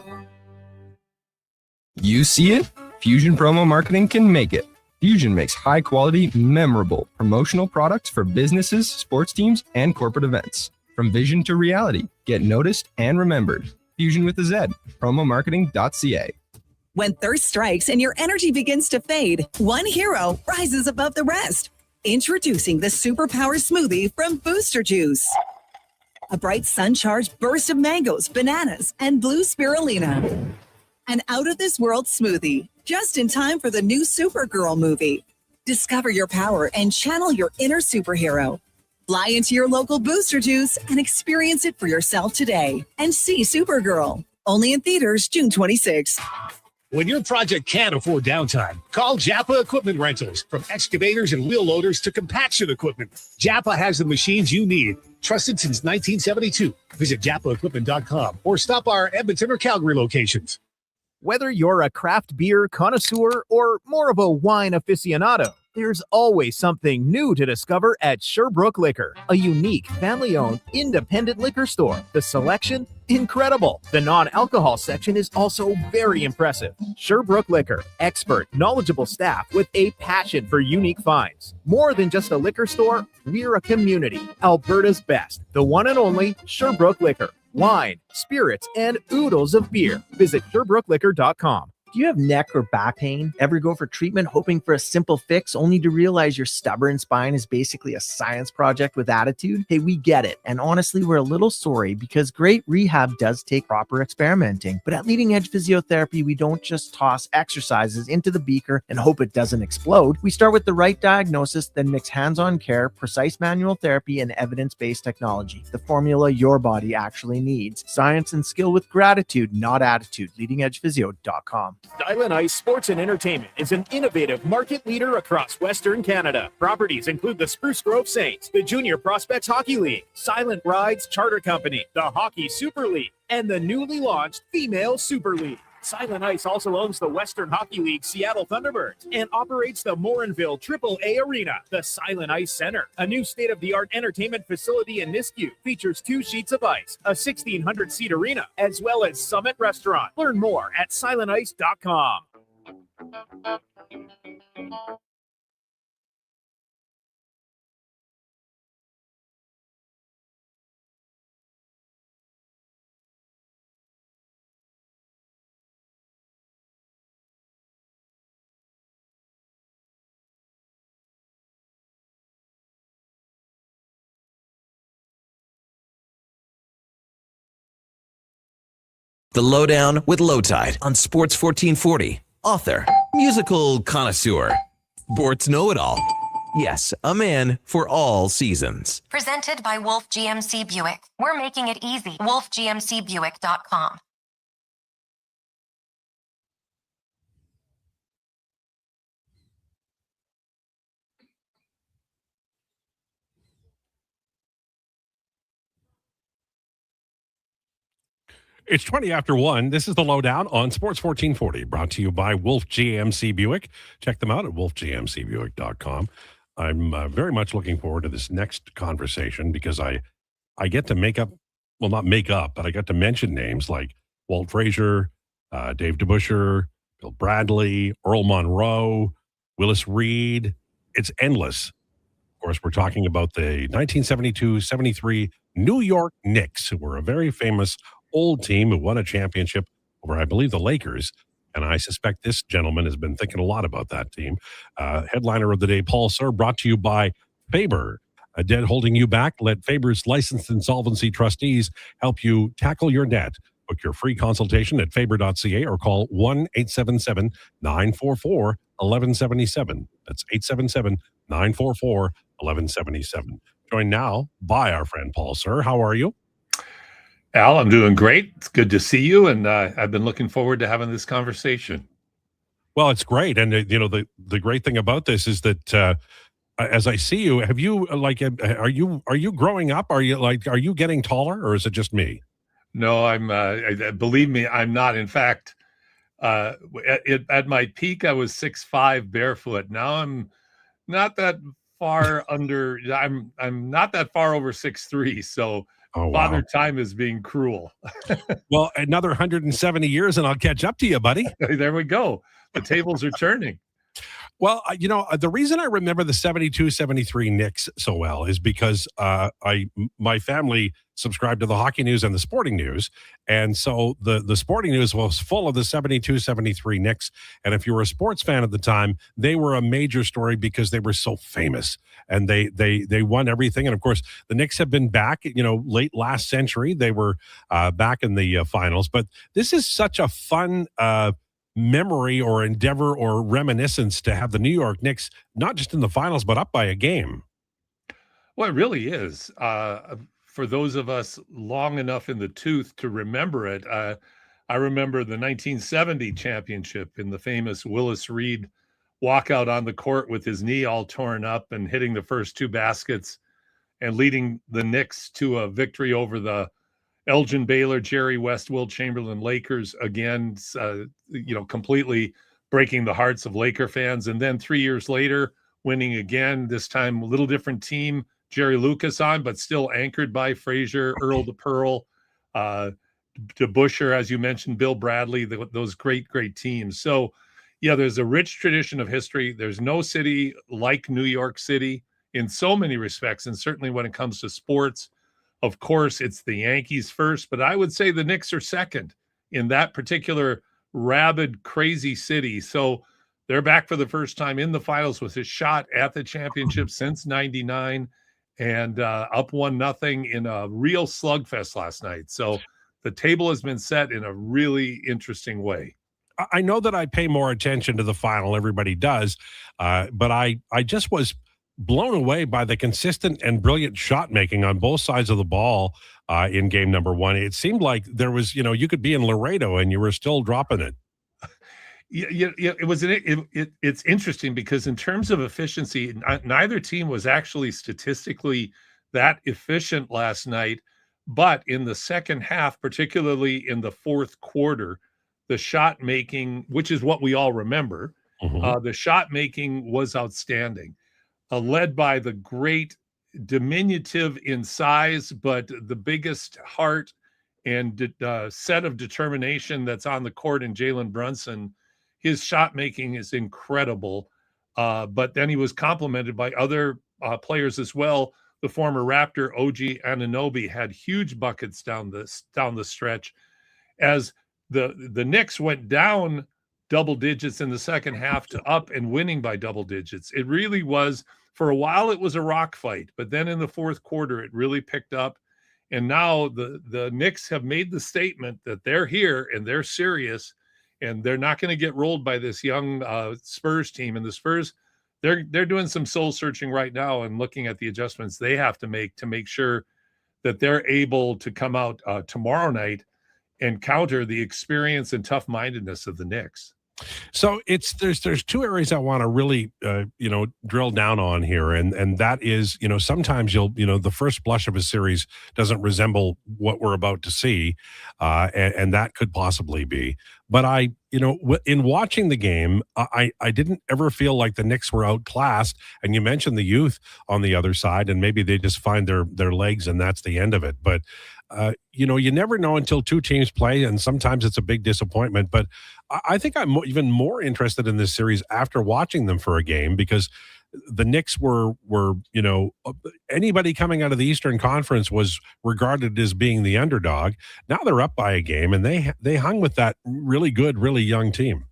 You see it? Fusion Promo Marketing can make it. Fusion makes high-quality, memorable promotional products for businesses, sports teams, and corporate events. From vision to reality, get noticed and remembered. Fusion with a Z. Promomarketing.ca. When thirst strikes and your energy begins to fade, one hero rises above the rest. Introducing the Superpower Smoothie from Booster Juice. A bright sun-charged burst of mangoes, bananas, and blue spirulina. An out-of-this-world smoothie, just in time for the new Supergirl movie. Discover your power and channel your inner superhero. Fly into your local Booster Juice and experience it for yourself today. And see Supergirl. Only in theaters June 26th. When your project can't afford downtime, call Japa Equipment Rentals. From excavators and wheel loaders to compaction equipment, Japa has the machines you need. Trusted since 1972. Visit japaequipment.com or stop our Edmonton or Calgary locations. Whether you're a craft beer connoisseur or more of a wine aficionado, there's always something new to discover at Sherbrooke Liquor, a unique, family-owned, independent liquor store. The selection? Incredible. The non-alcohol section is also very impressive. Sherbrooke Liquor, expert, knowledgeable staff with a passion for unique finds. More than just a liquor store, we're a community. Alberta's best, the one and only Sherbrooke Liquor. Wine, spirits, and oodles of beer. Visit SherbrookeLiquor.com. Do you have neck or back pain? Ever go for treatment hoping for a simple fix only to realize your stubborn spine is basically a science project with attitude? Hey, we get it. And honestly, we're a little sorry because great rehab does take proper experimenting. But at Leading Edge Physiotherapy, we don't just toss exercises into the beaker and hope it doesn't explode. We start with the right diagnosis, then mix hands-on care, precise manual therapy, and evidence-based technology. The formula your body actually needs. Science and skill with gratitude, not attitude. LeadingEdgePhysio.com. Silent Ice Sports and Entertainment is an innovative market leader across Western Canada. Properties include the Spruce Grove Saints, the Junior Prospects Hockey League, Silent Rides Charter Company, the Hockey Super League, and the newly launched Female Super League. Silent Ice also owns the Western Hockey League Seattle Thunderbirds and operates the Morinville AAA Arena. The Silent Ice Center, a new state-of-the-art entertainment facility in Nisku, features 2 sheets of ice, a 1,600-seat arena, as well as Summit Restaurant. Learn more at silentice.com. The Lowdown with Lowetide on Sports 1440. Author, musical connoisseur, sports know-it-all. Yes, a man for all seasons. Presented by Wolf GMC Buick. We're making it easy. WolfGMCBuick.com. It's 20 after 1. This is the Lowdown on Sports 1440, brought to you by Wolf GMC Buick. Check them out at wolfgmcbuick.com. I'm very much looking forward to this next conversation because I get to make up, well, not make up, but I got to mention names like Walt Frazier, Dave DeBuscher, Bill Bradley, Earl Monroe, Willis Reed. It's endless. Of course, we're talking about the 1972-73 New York Knicks, who were a very famous old team who won a championship over, I believe, the Lakers. And I suspect this gentleman has been thinking a lot about that team. Headliner of the day, Paul Sir, brought to you by Faber. A debt holding you back? Let Faber's licensed insolvency trustees help you tackle your debt. Book your free consultation at faber.ca or call 1-877-944-1177. That's 877-944-1177. Joined now by our friend Paul Sir. How are you? Al, I'm doing great. It's good to see you, and I've been looking forward to having this conversation. Well, it's great, and the great thing about this is that as I see you, have you are you growing up? Are you getting taller, or is it just me? No, believe me, I'm not. In fact, at my peak, I was 6'5" barefoot. Now I'm not that far under. I'm not that far over 6'3". So Father Time is being cruel. Well, another 170 years, and I'll catch up to you, buddy. There we go. The tables are turning. Well, the reason I remember the 72-73 Knicks so well is because my family subscribed to the Hockey News and the Sporting News. And so the Sporting News was full of the 72-73 Knicks. And if you were a sports fan at the time, they were a major story because they were so famous and they won everything. And of course, the Knicks have been back, late last century. They were back in the finals. But this is such a fun memory or endeavor or reminiscence to have the New York Knicks not just in the finals but up by a game. Well, it really is. For those of us long enough in the tooth to remember it, I remember the 1970 championship in the famous Willis Reed walkout on the court with his knee all torn up and hitting the first two baskets and leading the Knicks to a victory over the Elgin Baylor, Jerry West, Will Chamberlain Lakers again, completely breaking the hearts of Laker fans. And then 3 years later, winning again, this time a little different team, Jerry Lucas on, but still anchored by Frazier, Earl the Pearl, DeBusschere, as you mentioned, Bill Bradley, those great, great teams. So, yeah, there's a rich tradition of history. There's no city like New York City in so many respects, and certainly when it comes to sports. Of course, it's the Yankees first, but I would say the Knicks are second in that particular rabid, crazy city. So they're back for the first time in the finals with a shot at the championship since '99 and up 1-0 in a real slugfest last night. So the table has been set in a really interesting way. I know that I pay more attention to the final. Everybody does. But I just was blown away by the consistent and brilliant shot making on both sides of the ball in game number one. It seemed like there was, you could be in Laredo and you were still dropping it. Yeah, it's interesting because in terms of efficiency, neither team was actually statistically that efficient last night. But in the second half, particularly in the fourth quarter, the shot making, which is what we all remember, the shot making was outstanding. Led by the great, diminutive in size, but the biggest heart and set of determination that's on the court in Jalen Brunson. His shot making is incredible, but then he was complemented by other players as well. The former Raptor OG Anunoby had huge buckets down the stretch. As the Knicks went down double digits in the second half to up and winning by double digits. It really was, for a while, it was a rock fight, but then in the fourth quarter, it really picked up. And now the Knicks have made the statement that they're here and they're serious and they're not going to get rolled by this young Spurs team. And the Spurs, they're doing some soul searching right now and looking at the adjustments they have to make sure that they're able to come out tomorrow night and counter the experience and tough-mindedness of the Knicks. So there's two areas I want to really drill down on here, and that is, sometimes the first blush of a series doesn't resemble what we're about to see, and that could possibly be. But in watching the game, I didn't ever feel like the Knicks were outclassed. And you mentioned the youth on the other side, and maybe they just find their legs, and that's the end of it. But you never know until two teams play, and sometimes it's a big disappointment. But I think I'm even more interested in this series after watching them for a game, because the Knicks were anybody coming out of the Eastern Conference was regarded as being the underdog. Now they're up by a game, and they hung with that really good, really young team.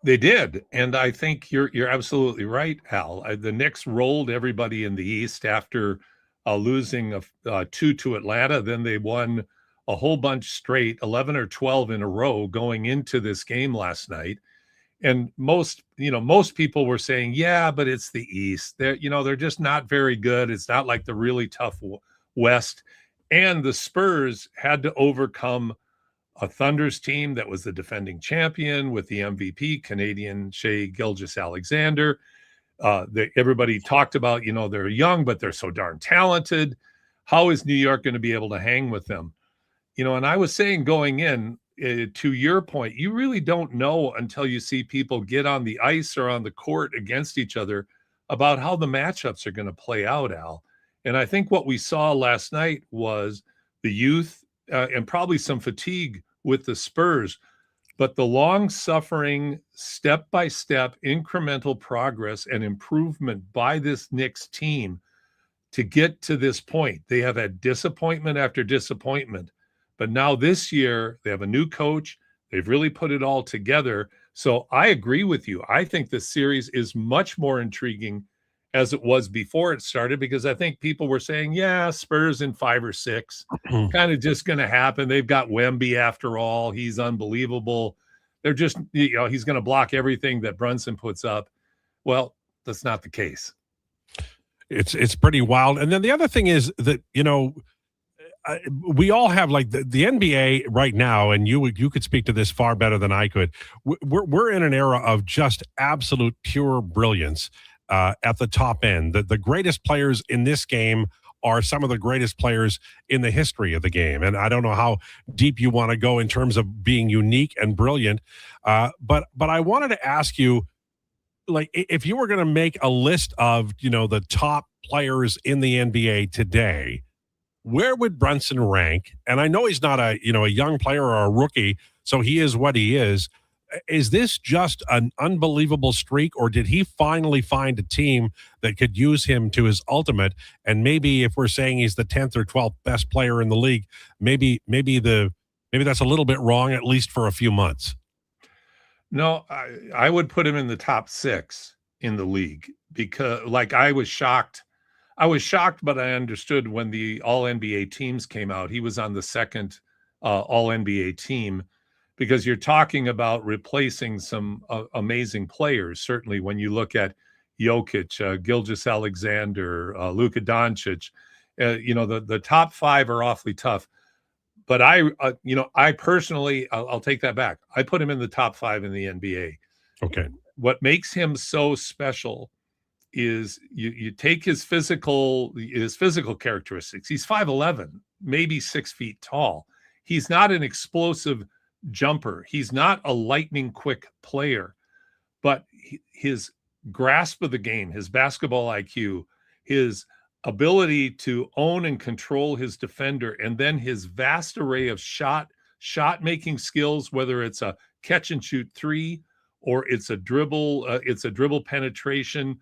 They did, and I think you're absolutely right, Al. The Knicks rolled everybody in the East after losing 2 to Atlanta. Then they won a whole bunch straight, 11 or 12 in a row going into this game last night. And most people were saying, yeah, but it's the East. They're just not very good. It's not like the really tough West. And the Spurs had to overcome a Thunder's team that was the defending champion with the MVP, Canadian Shea Gilgeous-Alexander. Everybody talked about, they're young, but they're so darn talented. How is New York going to be able to hang with them? And I was saying going in, to your point, you really don't know until you see people get on the ice or on the court against each other about how the matchups are going to play out, Al. And I think what we saw last night was the youth and probably some fatigue with the Spurs, but the long-suffering, step-by-step, incremental progress and improvement by this Knicks team to get to this point. They have had disappointment after disappointment, but now this year they have a new coach. They've really put it all together. So I agree with you. I think this series is much more intriguing as it was before it started, because I think people were saying, yeah, Spurs in 5 or 6, kind of just going to happen. They've got Wemby after all. He's unbelievable. They're just, he's going to block everything that Brunson puts up. Well, that's not the case. It's pretty wild. And then the other thing is that, we all have like the NBA right now, and you could speak to this far better than I could. We're in an era of just absolute pure brilliance at the top end. The greatest players in this game are some of the greatest players in the history of the game. And I don't know how deep you want to go in terms of being unique and brilliant. But I wanted to ask you, like, if you were going to make a list of, the top players in the NBA today, where would Brunson rank? And I know he's not a young player or a rookie, so he is what he is. Is this just an unbelievable streak, or did he finally find a team that could use him to his ultimate? And maybe if we're saying he's the 10th or 12th best player in the league, maybe that's a little bit wrong, at least for a few months. No, I would put him in the top 6 in the league, because I was shocked, but I understood when the All-NBA teams came out. He was on the second All-NBA team, because you're talking about replacing some amazing players. Certainly when you look at Jokic, Gilgeous-Alexander, Luka Doncic, the top 5 are awfully tough. But I personally, I'll take that back. I put him in the top 5 in the NBA. Okay. What makes him so special is you take his physical characteristics. He's 5'11", maybe 6 feet tall. He's not an explosive jumper. He's not a lightning quick player, but his grasp of the game, his basketball IQ, his ability to own and control his defender, and then his vast array of shot making skills, whether it's a catch and shoot 3 or it's a dribble penetration,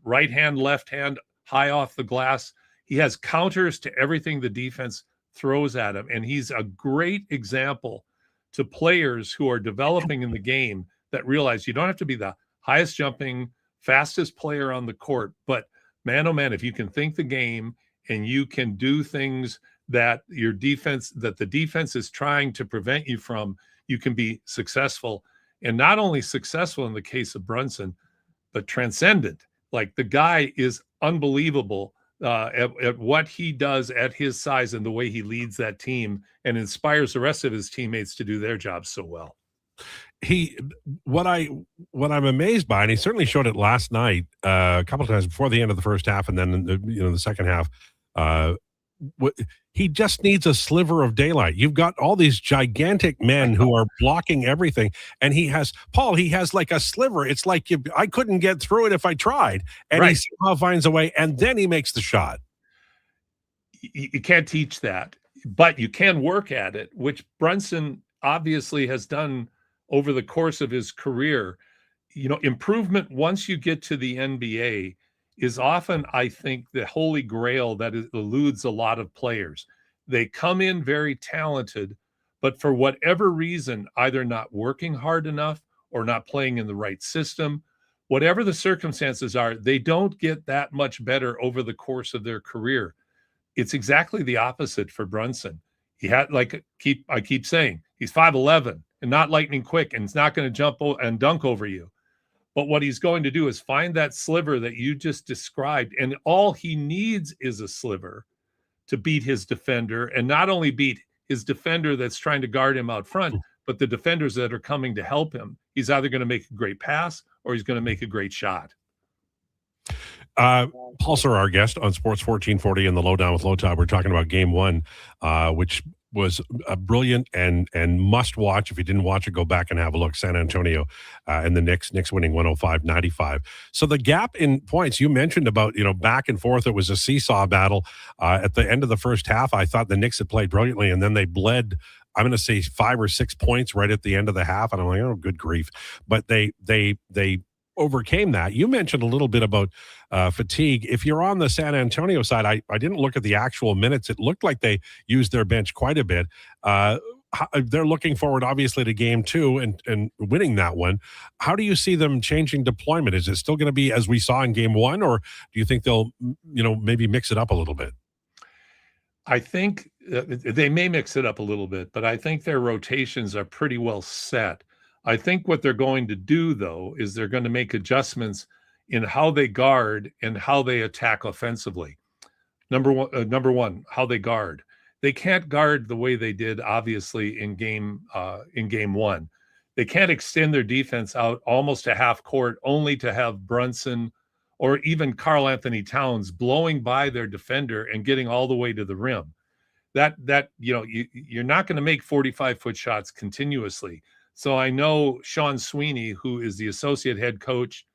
right hand, left hand, high off the glass. He has counters to everything the defense throws at him, and he's a great example to players who are developing in the game that realize you don't have to be the highest jumping, fastest player on the court, but man, oh man, if you can think the game and you can do things that the defense is trying to prevent you from, you can be successful. And not only successful in the case of Brunson, but transcendent. Like, the guy is unbelievable at what he does at his size and the way he leads that team and inspires the rest of his teammates to do their jobs so well. What I'm amazed by, and he certainly showed it last night a couple of times before the end of the first half, and then in the second half, he just needs a sliver of daylight. You've got all these gigantic men who are blocking everything, and he has like a sliver. It's like I couldn't get through it if I tried, and he somehow finds a way, and then he makes the shot. You can't teach that, but you can work at it, which Brunson obviously has done over the course of his career. Improvement once you get to the NBA is often, I think, the holy grail that eludes a lot of players. They come in very talented, but for whatever reason, either not working hard enough or not playing in the right system, whatever the circumstances are, they don't get that much better over the course of their career. It's exactly the opposite for Brunson. He had, I keep saying, he's 5'11" and not lightning quick, and he's not going to jump and dunk over you. But what he's going to do is find that sliver that you just described, and all he needs is a sliver to beat his defender, and not only beat his defender that's trying to guard him out front, but the defenders that are coming to help him. He's either going to make a great pass or he's going to make a great shot. Paul Sir, our guest on Sports 1440 in the Lowdown with Lowetide. We're talking about Game 1, which was a brilliant and must watch. If you didn't watch it, go back and have a look. San Antonio and the Knicks winning 105-95. So the gap in points you mentioned about, back and forth, it was a seesaw battle. At the end of the first half, I thought the Knicks had played brilliantly, and then they bled, I'm going to say 5 or 6 points right at the end of the half. And I'm like, oh, good grief. But they overcame that. You mentioned a little bit about fatigue. If you're on the San Antonio side, I didn't look at the actual minutes. It looked like they used their bench quite a bit. They're looking forward, obviously, to Game 2 and winning that one. How do you see them changing deployment? Is it still going to be as we saw in Game 1, or do you think they'll, maybe mix it up a little bit? I think they may mix it up a little bit, but I think their rotations are pretty well set. I think what they're going to do, though, is they're going to make adjustments in how they guard and how they attack offensively. Number one, how they guard. They can't guard the way they did, obviously, in game 1. They can't extend their defense out almost to half court only to have Brunson or even Karl Anthony Towns blowing by their defender and getting all the way to the rim. You're not going to make 45-foot shots continuously. So I know Sean Sweeney, who is the associate head coach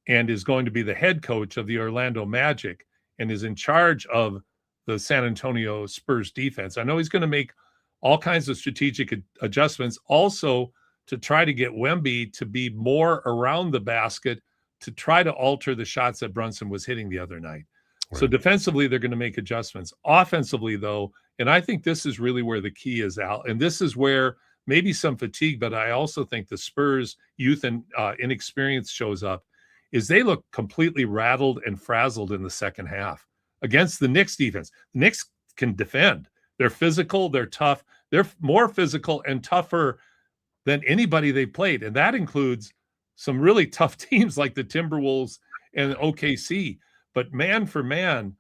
and is going to be the head coach of the Orlando Magic and is in charge of the San Antonio Spurs defense. I know he's going to make all kinds of strategic adjustments also to try to get Wemby to be more around the basket to try to alter the shots that Brunson was hitting the other night. Right. So defensively, they're going to make adjustments. Offensively, though, and I think this is really where the key is, Al, and this is where maybe some fatigue, but I also think the Spurs' youth and inexperience shows up, is they look completely rattled and frazzled in the second half against the Knicks defense. The Knicks can defend. They're physical. They're tough. They're more physical and tougher than anybody they played, and that includes some really tough teams like the Timberwolves and OKC. But man for man,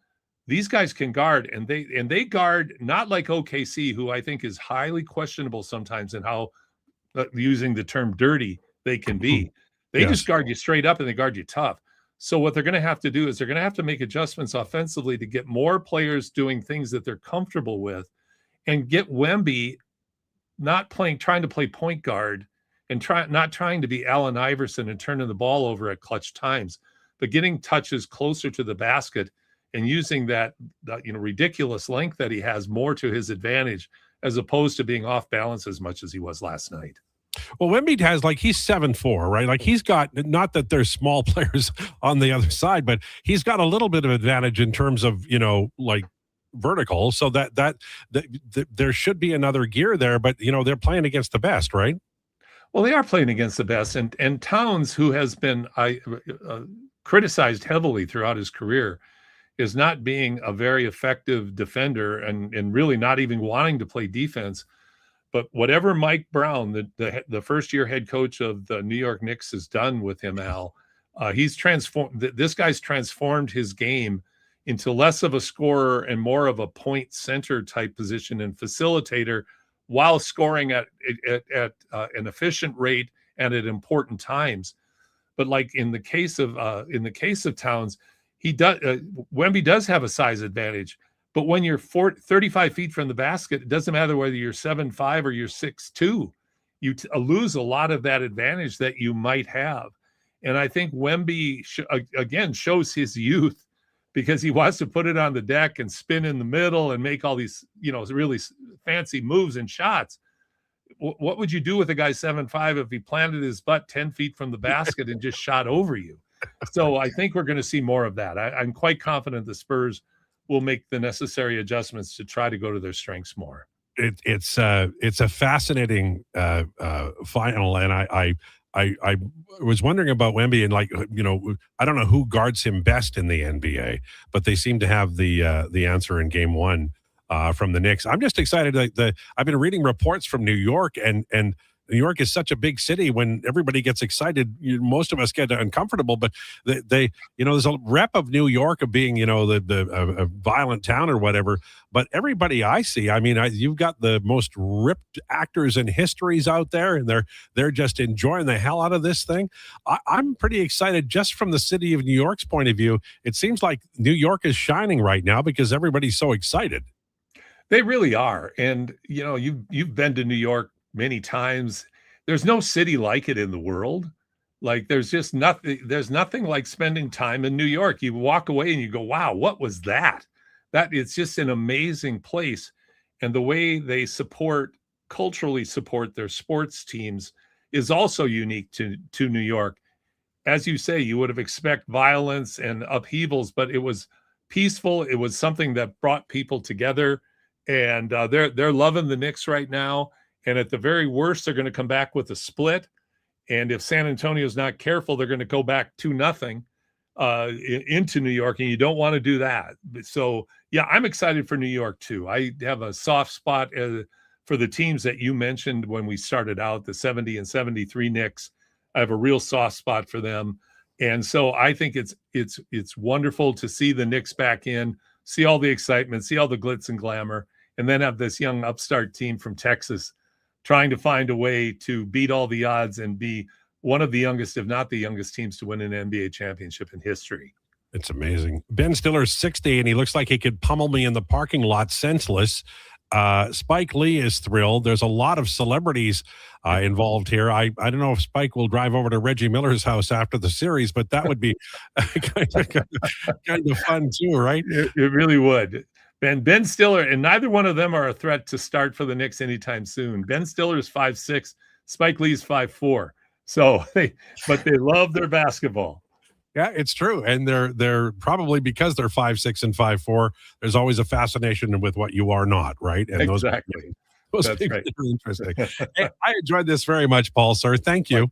these guys can guard, and they guard not like OKC, who I think is highly questionable sometimes in how, using the term dirty, they can be. They just guard you straight up and they guard you tough. So what they're going to have to do is they're going to have to make adjustments offensively to get more players doing things that they're comfortable with and get Wemby trying to play point guard and not trying to be Allen Iverson and turning the ball over at clutch times, but getting touches closer to the basket and using that ridiculous length that he has more to his advantage, as opposed to being off balance as much as he was last night. Well, Wemby has, he's 7'4", right? Like, he's got, not that there's small players on the other side, but he's got a little bit of advantage in terms of, vertical. So that there should be another gear there, but, they're playing against the best, right? Well, they are playing against the best. And Towns, who has been criticized heavily throughout his career, is not being a very effective defender and really not even wanting to play defense. But whatever Mike Brown, the first-year head coach of the New York Knicks, has done with him, Al, he's transformed. This guy's transformed his game into less of a scorer and more of a point center type position and facilitator, while scoring at an efficient rate and at important times. But like in the case of Towns, Wemby does have a size advantage. But when you're 35 feet from the basket, it doesn't matter whether you're 7'5" or you're 6'2". You lose a lot of that advantage that you might have. And I think Wemby, again, shows his youth because he wants to put it on the deck and spin in the middle and make all these, really fancy moves and shots. What would you do with a guy 7'5" if he planted his butt 10 feet from the basket and just shot over you? So I think we're going to see more of that. I'm quite confident the Spurs will make the necessary adjustments to try to go to their strengths more. It's a fascinating final, and I was wondering about Wemby, and I don't know who guards him best in the NBA, but they seem to have the answer in Game 1 from the Knicks. I'm just excited. I've been reading reports from New York, and New York is such a big city. When everybody gets excited, most of us get uncomfortable. But they there's a rep of New York of being, a violent town or whatever. But everybody I see, I mean, you've got the most ripped actors and histories out there, and they're just enjoying the hell out of this thing. I'm pretty excited just from the city of New York's point of view. It seems like New York is shining right now because everybody's so excited. They really are. And, you've been to New York many times. There's no city like it in the world. Like there's nothing like spending time in New York. You walk away and you go, wow, what was that? It's just an amazing place. And the way they culturally support their sports teams is also unique to New York. As you say, you would have expected violence and upheavals, but it was peaceful. It was something that brought people together, and they're loving the Knicks right now. And at the very worst, they're going to come back with a split. And if San Antonio's not careful, they're going to go back 2-0 into New York, and you don't want to do that. So, yeah, I'm excited for New York too. I have a soft spot for the teams that you mentioned when we started out, the 70 and 73 Knicks. I have a real soft spot for them. And so I think it's wonderful to see the Knicks back in, see all the excitement, see all the glitz and glamour, and then have this young upstart team from Texas trying to find a way to beat all the odds and be one of the youngest, if not the youngest teams to win an NBA championship in history. It's amazing. Ben Stiller's 60, and he looks like he could pummel me in the parking lot senseless. Spike Lee is thrilled. There's a lot of celebrities involved here. I don't know if Spike will drive over to Reggie Miller's house after the series, but that would be kind of fun too, right? It really would. Ben Stiller, and neither one of them are a threat to start for the Knicks anytime soon. Ben Stiller is 5'6", Spike Lee's 5'4". So but they love their basketball. Yeah, it's true. And they're probably, because they're 5'6" and 5'4", there's always a fascination with what you are not, right? And exactly. Those things are interesting. Hey, I enjoyed this very much, Paul, sir. Thank you.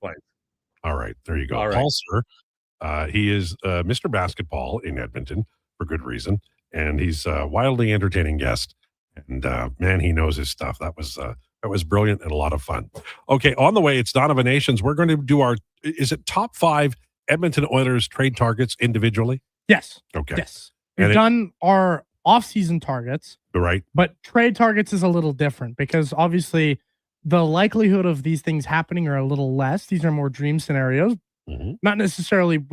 All right, there you go. All right. Paul, sir, he is Mr. Basketball in Edmonton for good reason. And he's a wildly entertaining guest. And man, he knows his stuff. That was brilliant and a lot of fun. Okay, on the way, it's Donovan Nations. We're going to do is it top 5 Edmonton Oilers trade targets individually? Yes. Okay. Yes. We've done our off-season targets. Right. But trade targets is a little different because obviously the likelihood of these things happening are a little less. These are more dream scenarios. Mm-hmm. Not necessarily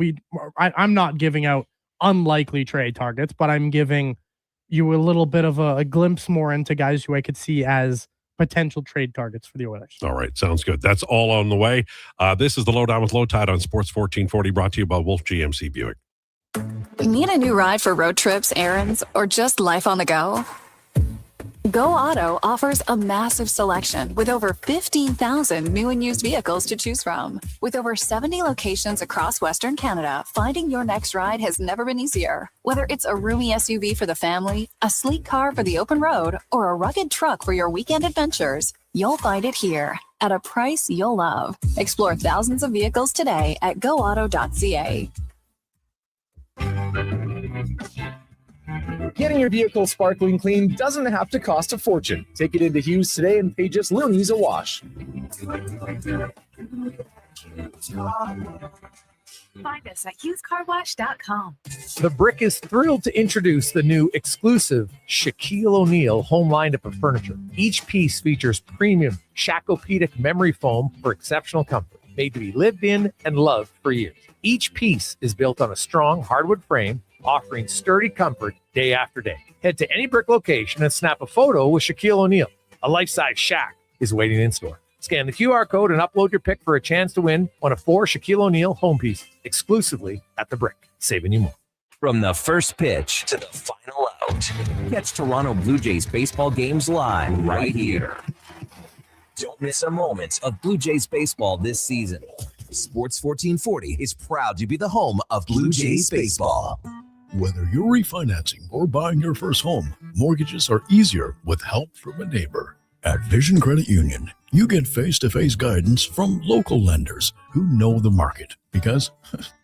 I'm not giving out unlikely trade targets, but I'm giving you a little bit of a glimpse more into guys who I could see as potential trade targets for the Oilers. All right. Sounds good. That's all on the way. This is the Lowdown with Lowetide on Sports 1440, brought to you by Wolf GMC Buick. Need a new ride for road trips, errands, or just life on the go? Go Auto offers a massive selection with over 15,000 new and used vehicles to choose from. With over 70 locations across Western Canada, finding your next ride has never been easier. Whether it's a roomy SUV for the family, a sleek car for the open road, or a rugged truck for your weekend adventures, you'll find it here at a price you'll love. Explore thousands of vehicles today at goauto.ca. Getting your vehicle sparkling clean doesn't have to cost a fortune. Take it into Hughes today and pay just loonies a wash. Find us at HughesCarWash.com. The Brick is thrilled to introduce the new exclusive Shaquille O'Neal home lineup of furniture. Each piece features premium Shacopedic memory foam for exceptional comfort, made to be lived in and loved for years. Each piece is built on a strong hardwood frame, offering sturdy comfort day after day. Head to any Brick location and snap a photo with Shaquille O'Neal. A life-size Shaq is waiting in store. Scan the QR code and upload your pic for a chance to win one of 4 Shaquille O'Neal home pieces exclusively at The Brick, saving you more. From the first pitch to the final out, catch Toronto Blue Jays baseball games live right here. Don't miss a moment of Blue Jays baseball this season. Sports 1440 is proud to be the home of Blue Jays baseball. Whether you're refinancing or buying your first home, mortgages are easier with help from a neighbor. At Vision Credit Union, you get face-to-face guidance from local lenders who know the market because,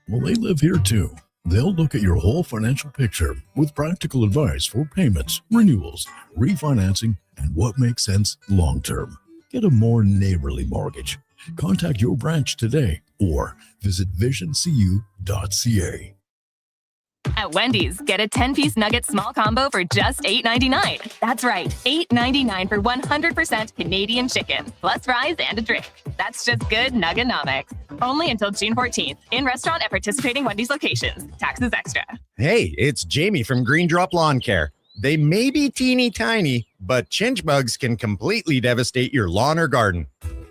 well, they live here too. They'll look at your whole financial picture with practical advice for payments, renewals, refinancing, and what makes sense long-term. Get a more neighborly mortgage. Contact your branch today or visit visioncu.ca. At Wendy's, get a 10-piece nugget small combo for just $8.99. That's right, $8.99 for 100% Canadian chicken, plus fries and a drink. That's just good nuggenomics. Only until June 14th. In restaurant at participating Wendy's locations. Taxes extra. Hey, it's Jamie from Green Drop Lawn Care. They may be teeny tiny, but chinch bugs can completely devastate your lawn or garden.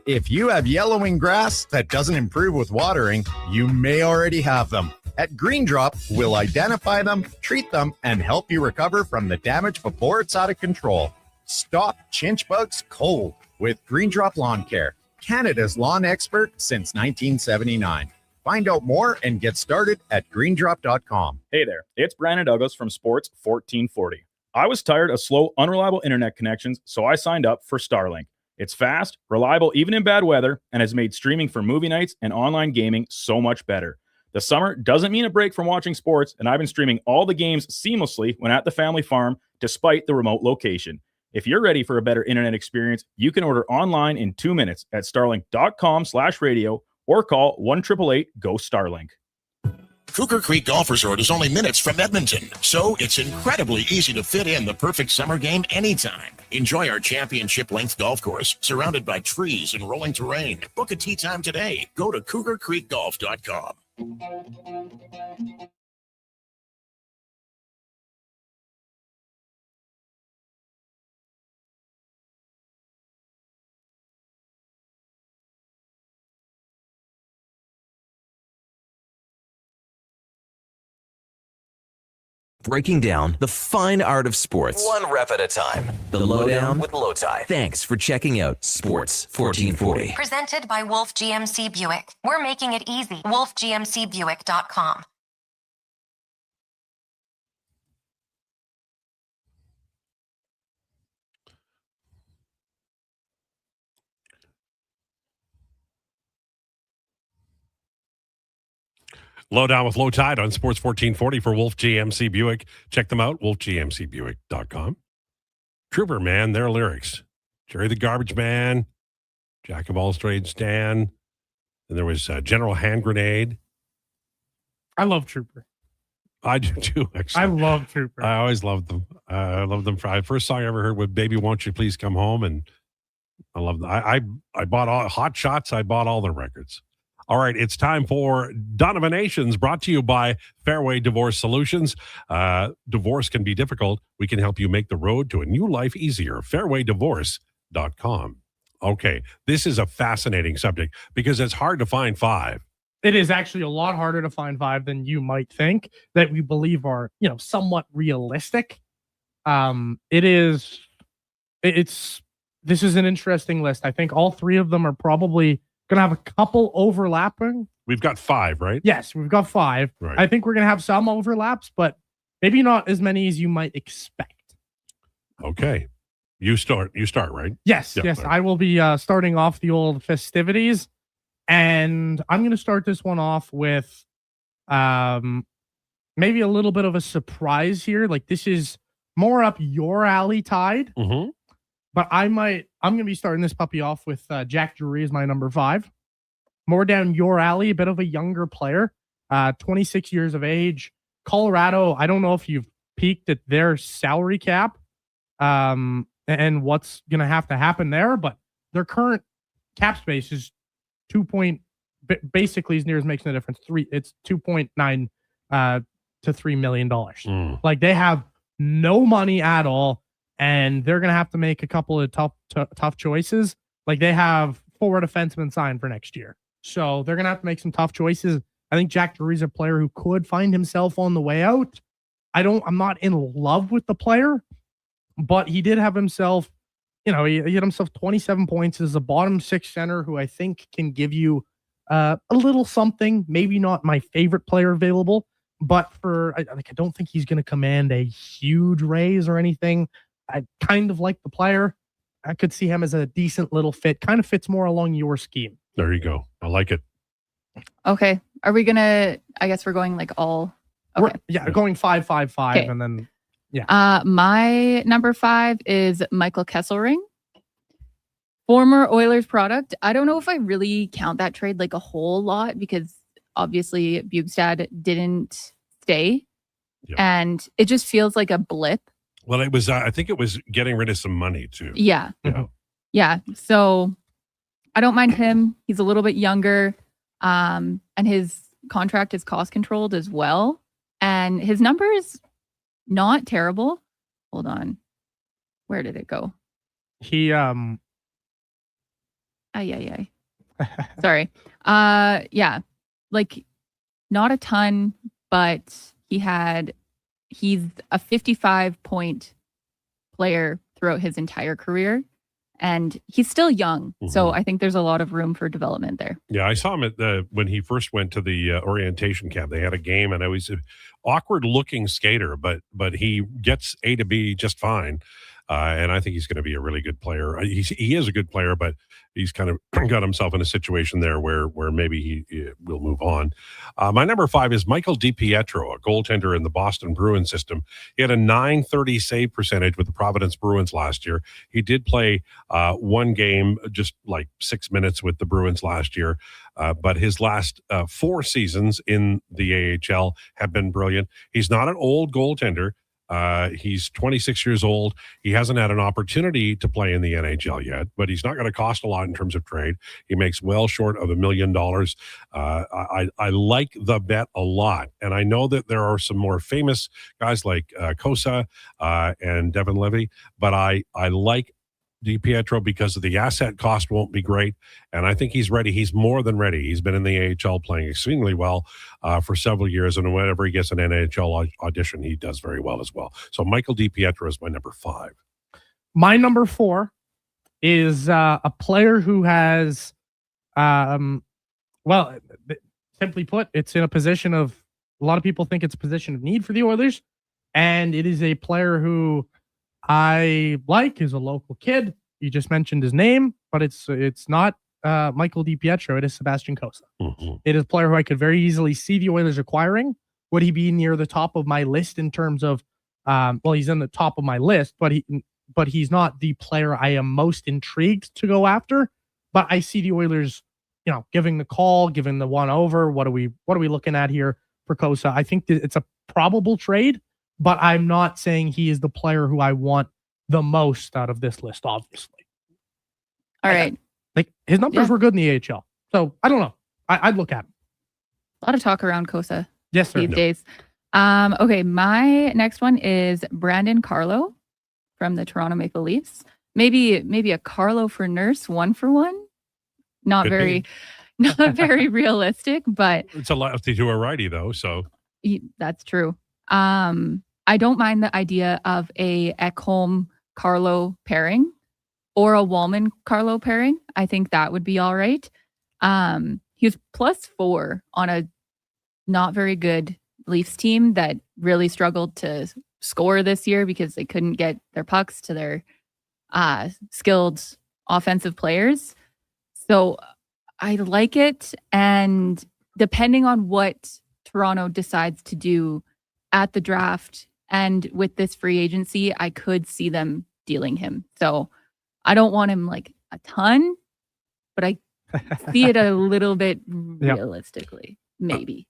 If you have yellowing grass that doesn't improve with watering, you may already have them. At Green Drop, we'll identify them, treat them, and help you recover from the damage before it's out of control. Stop chinch bugs cold with Green Drop Lawn Care, Canada's lawn expert since 1979. Find out more and get started at greendrop.com. Hey there, it's Brandon Douglas from Sports 1440. I was tired of slow, unreliable internet connections, so I signed up for Starlink. It's fast, reliable even in bad weather, and has made streaming for movie nights and online gaming so much better. The summer doesn't mean a break from watching sports, and I've been streaming all the games seamlessly when at the family farm, despite the remote location. If you're ready for a better internet experience, you can order online in 2 minutes at starlink.com/radio or call 1-888-GO-STARLINK. Cougar Creek Golf Resort is only minutes from Edmonton, so it's incredibly easy to fit in the perfect summer game anytime. Enjoy our championship-length golf course, surrounded by trees and rolling terrain. Book a tee time today. Go to cougarcreekgolf.com. Breaking down the fine art of sports, one rep at a time. The Lowdown with Lowetide. Thanks for checking out Sports 1440. Presented by Wolf GMC Buick. We're making it easy. WolfGMCBuick.com. Lowdown with Lowetide on Sports 1440 for Wolf GMC Buick. Check them out, wolfgmcbuick.com. Trooper, man, their lyrics. Jerry the Garbage Man, Jack of All Trades Dan. And there was General Hand Grenade. I love Trooper. I do too, actually. I love Trooper. I always loved them. I loved them. First song I ever heard was Baby Won't You Please Come Home. And I love them. I bought all Hot Shots. I bought all their records. All right, it's time for Donovanations, brought to you by Fairway Divorce Solutions. Divorce can be difficult. We can help you make the road to a new life easier. Fairwaydivorce.com. Okay, this is a fascinating subject because it's hard to find five. It is actually a lot harder to find five than you might think that we believe are, somewhat realistic. This is an interesting list. I think all three of them are probably going to have a couple overlapping. We've got five, right? Yes, we've got five. Right. I think we're going to have some overlaps, but maybe not as many as you might expect. Okay. You start, right? Yes, Yeah, yes. right. I will be starting off the old festivities, and I'm going to start this one off with maybe a little bit of a surprise here. Like, this is more up your alley, Tide. Mm-hmm. But I'm going to be starting this puppy off with Jack Drury as my number 5. More down your alley, a bit of a younger player, 26 years of age. Colorado, I don't know if you've peeked at their salary cap and what's going to have to happen there, but their current cap space is basically as near as makes no difference. It's $2.9 to $3 million. Like, they have no money at all. And they're going to have to make a couple of tough choices. Like, they have 4 defensemen signed for next year. So they're going to have to make some tough choices. I think Jack Drury's a player who could find himself on the way out. I'm not in love with the player, but he did have himself, he had himself 27 points as a bottom 6 center who I think can give you a little something. Maybe not my favorite player available, but I don't think he's going to command a huge raise or anything. I kind of like the player. I could see him as a decent little fit. Kind of fits more along your scheme. There you go. I like it. Okay. Are we gonna? I guess we're going like all. Okay. Going 5-5-5, Okay. and then My number 5 is Michael Kesselring. Former Oilers product. I don't know if I really count that trade like a whole lot because obviously Bugstad didn't stay. Yeah. And it just feels like a blip. Well, it was. I think it was getting rid of some money too. Yeah. Yeah. Yeah. So I don't mind him. He's a little bit younger. And his contract is cost controlled as well. And his number is not terrible. Hold on. Where did it go? He Sorry. Yeah. Like not a ton, but he's a 55-point player throughout his entire career. And he's still young. So I think there's a lot of room for development there. Yeah, I saw him at when he first went to the orientation camp. They had a game, and I was an awkward-looking skater, but he gets A to B just fine. And I think he's going to be a really good player. He is a good player, but he's kind of got himself in a situation there where maybe he will move on. My number 5 is Michael DiPietro, a goaltender in the Boston Bruins system. He had a .930 save percentage with the Providence Bruins last year. He did play one game, just like 6 minutes with the Bruins last year. But his last 4 seasons in the AHL have been brilliant. He's not an old goaltender. He's 26 years old. He hasn't had an opportunity to play in the NHL yet, but he's not going to cost a lot in terms of trade. He makes well short of $1 million. I like the bet a lot. And I know that there are some more famous guys like Kosa and Devin Levy, but I like DiPietro because of the asset cost won't be great. And I think he's ready. He's more than ready. He's been in the AHL playing extremely well for several years. And whenever he gets an NHL audition, he does very well as well. So Michael DiPietro is my number 5. My number 4 is a player who has, well, simply put, it's in a position of, a lot of people think it's a position of need for the Oilers. And it is a player who I like, is a local kid. You just mentioned his name, but it's not Michael DiPietro. It is Sebastian Kosa. It is a player who I could very easily see the Oilers acquiring. Would he be near the top of my list in terms of, well, he's in the top of my list, but he's not the player I am most intrigued to go after. But I see the Oilers, giving the call, giving the one over. What are we looking at here for Kosa? I think that it's a probable trade, but I'm not saying he is the player who I want the most out of this list, obviously. All right. Like, his numbers were good in the AHL. So, I don't know. I'd look at him. A lot of talk around Kosa yes, sir. these days. Okay, my next one is Brandon Carlo from the Toronto Maple Leafs. Maybe a Carlo for Nurse 1-for-1. Not very realistic, but it's a lefty to a righty though, so that's true. I don't mind the idea of a Ekholm Carlo pairing or a Wallman Carlo pairing. I think that would be all right. He was +4 on a not very good Leafs team that really struggled to score this year because they couldn't get their pucks to their skilled offensive players. So I like it. And depending on what Toronto decides to do at the draft and with this free agency, I could see them dealing him. So I don't want him like a ton, but I see it a little bit realistically, maybe.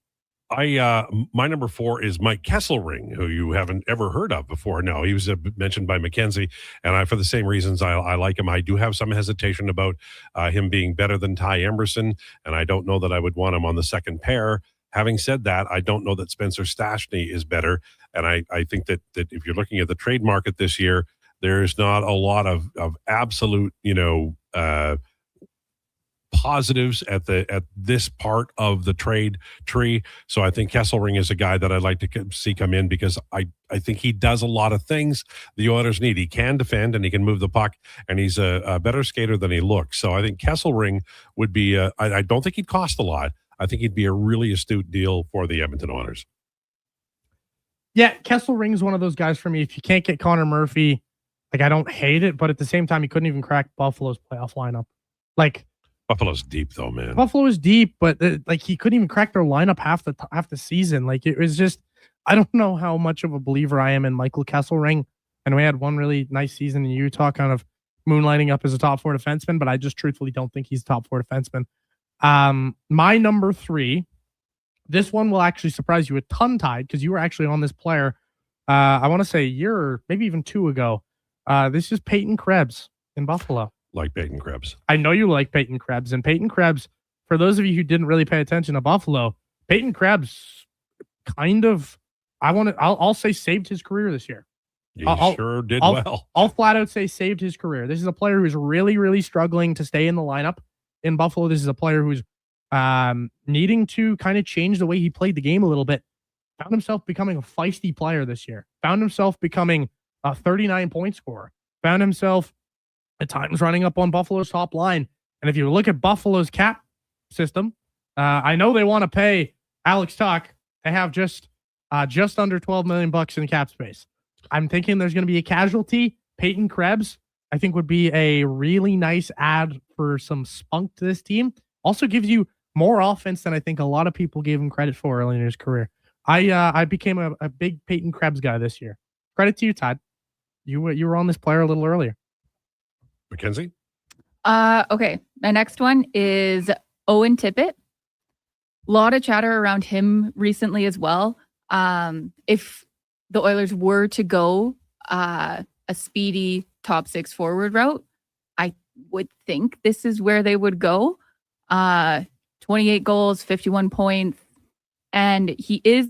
My number 4 is Mike Kesselring, who you haven't ever heard of before. No, he was mentioned by Mackenzie, and for the same reasons, I like him. I do have some hesitation about him being better than Ty Emerson, and I don't know that I would want him on the second pair. Having said that, I don't know that Spencer Stastny is better, and I think that if you're looking at the trade market this year, there's not a lot of absolute, positives at this part of the trade tree. So I think Kesselring is a guy that I'd like to see come in because I think he does a lot of things the Oilers need. He can defend and he can move the puck, and he's a better skater than he looks. So I think Kesselring would be I don't think he'd cost a lot. I think he'd be a really astute deal for the Edmonton Oilers. Yeah, Kesselring is one of those guys for me. If you can't get Connor Murphy, like, I don't hate it, but at the same time, he couldn't even crack Buffalo's playoff lineup. Like, Buffalo's deep though, man. Buffalo is deep, but like, he couldn't even crack their lineup half the season. Like, it was just, I don't know how much of a believer I am in Michael Kesselring. And we had one really nice season in Utah, kind of moonlighting up as a top 4 defenseman, but I just truthfully don't think he's a top 4 defenseman. My number 3, this one will actually surprise you a ton, Tide, because you were actually on this player, I want to say a year or maybe even 2 ago. This is Peyton Krebs in Buffalo. Like Peyton Krebs. I know you like Peyton Krebs. And Peyton Krebs, for those of you who didn't really pay attention to Buffalo, Peyton Krebs kind of, I'll say saved his career this year. He sure did well. I'll flat out say saved his career. This is a player who's really, really struggling to stay in the lineup in Buffalo. This is a player who's needing to kind of change the way he played the game a little bit. Found himself becoming a feisty player this year. Found himself becoming a 39-point scorer. Found himself at times running up on Buffalo's top line. And if you look at Buffalo's cap system, I know they want to pay Alex Tuck. They have just under $12 million in cap space. I'm thinking there's going to be a casualty. Peyton Krebs, I think, would be a really nice add for some spunk to this team. Also gives you more offense than I think a lot of people gave him credit for early in his career. I became a big Peyton Krebs guy this year. Credit to you, Todd. You were on this player a little earlier. Mackenzie? Okay. My next one is Owen Tippett. A lot of chatter around him recently as well. If the Oilers were to go a speedy top 6 forward route, I would think this is where they would go. 28 goals, 51 points. And he is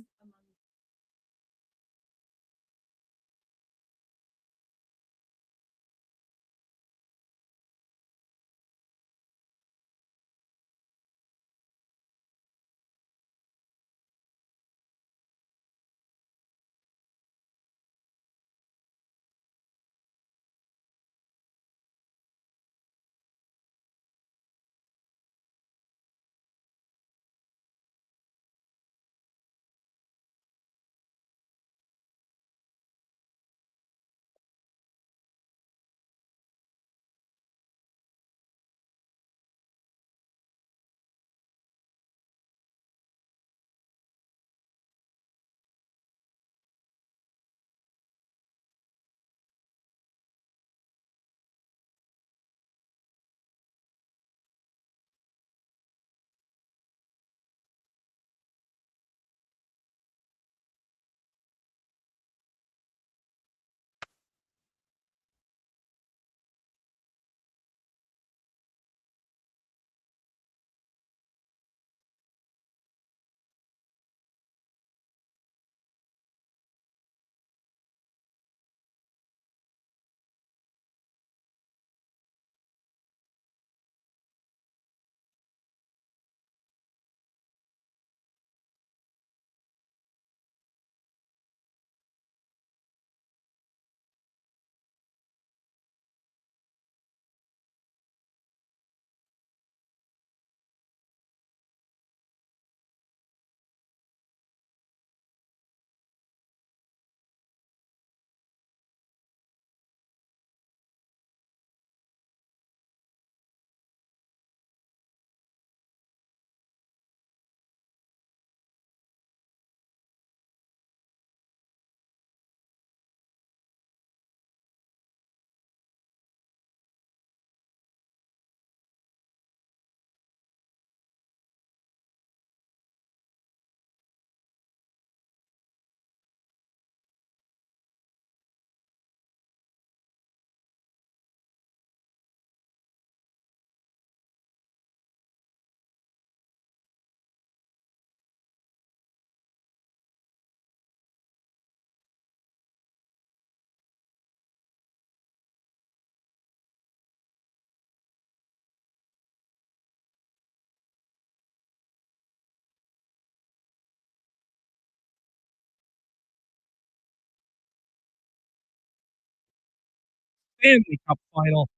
Stanley Cup final.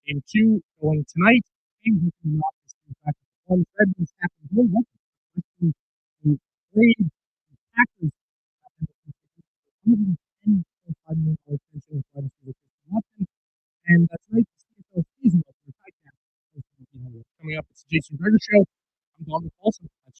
Game 2 going tonight. Game looking off this game back to one. Redmond's happened really well. The Braves, the Packers, $110.5 million extension with wide receiver Christian Watson. And tonight, the CFL season opener podcast. Coming up, it's the Jason Gregor Show.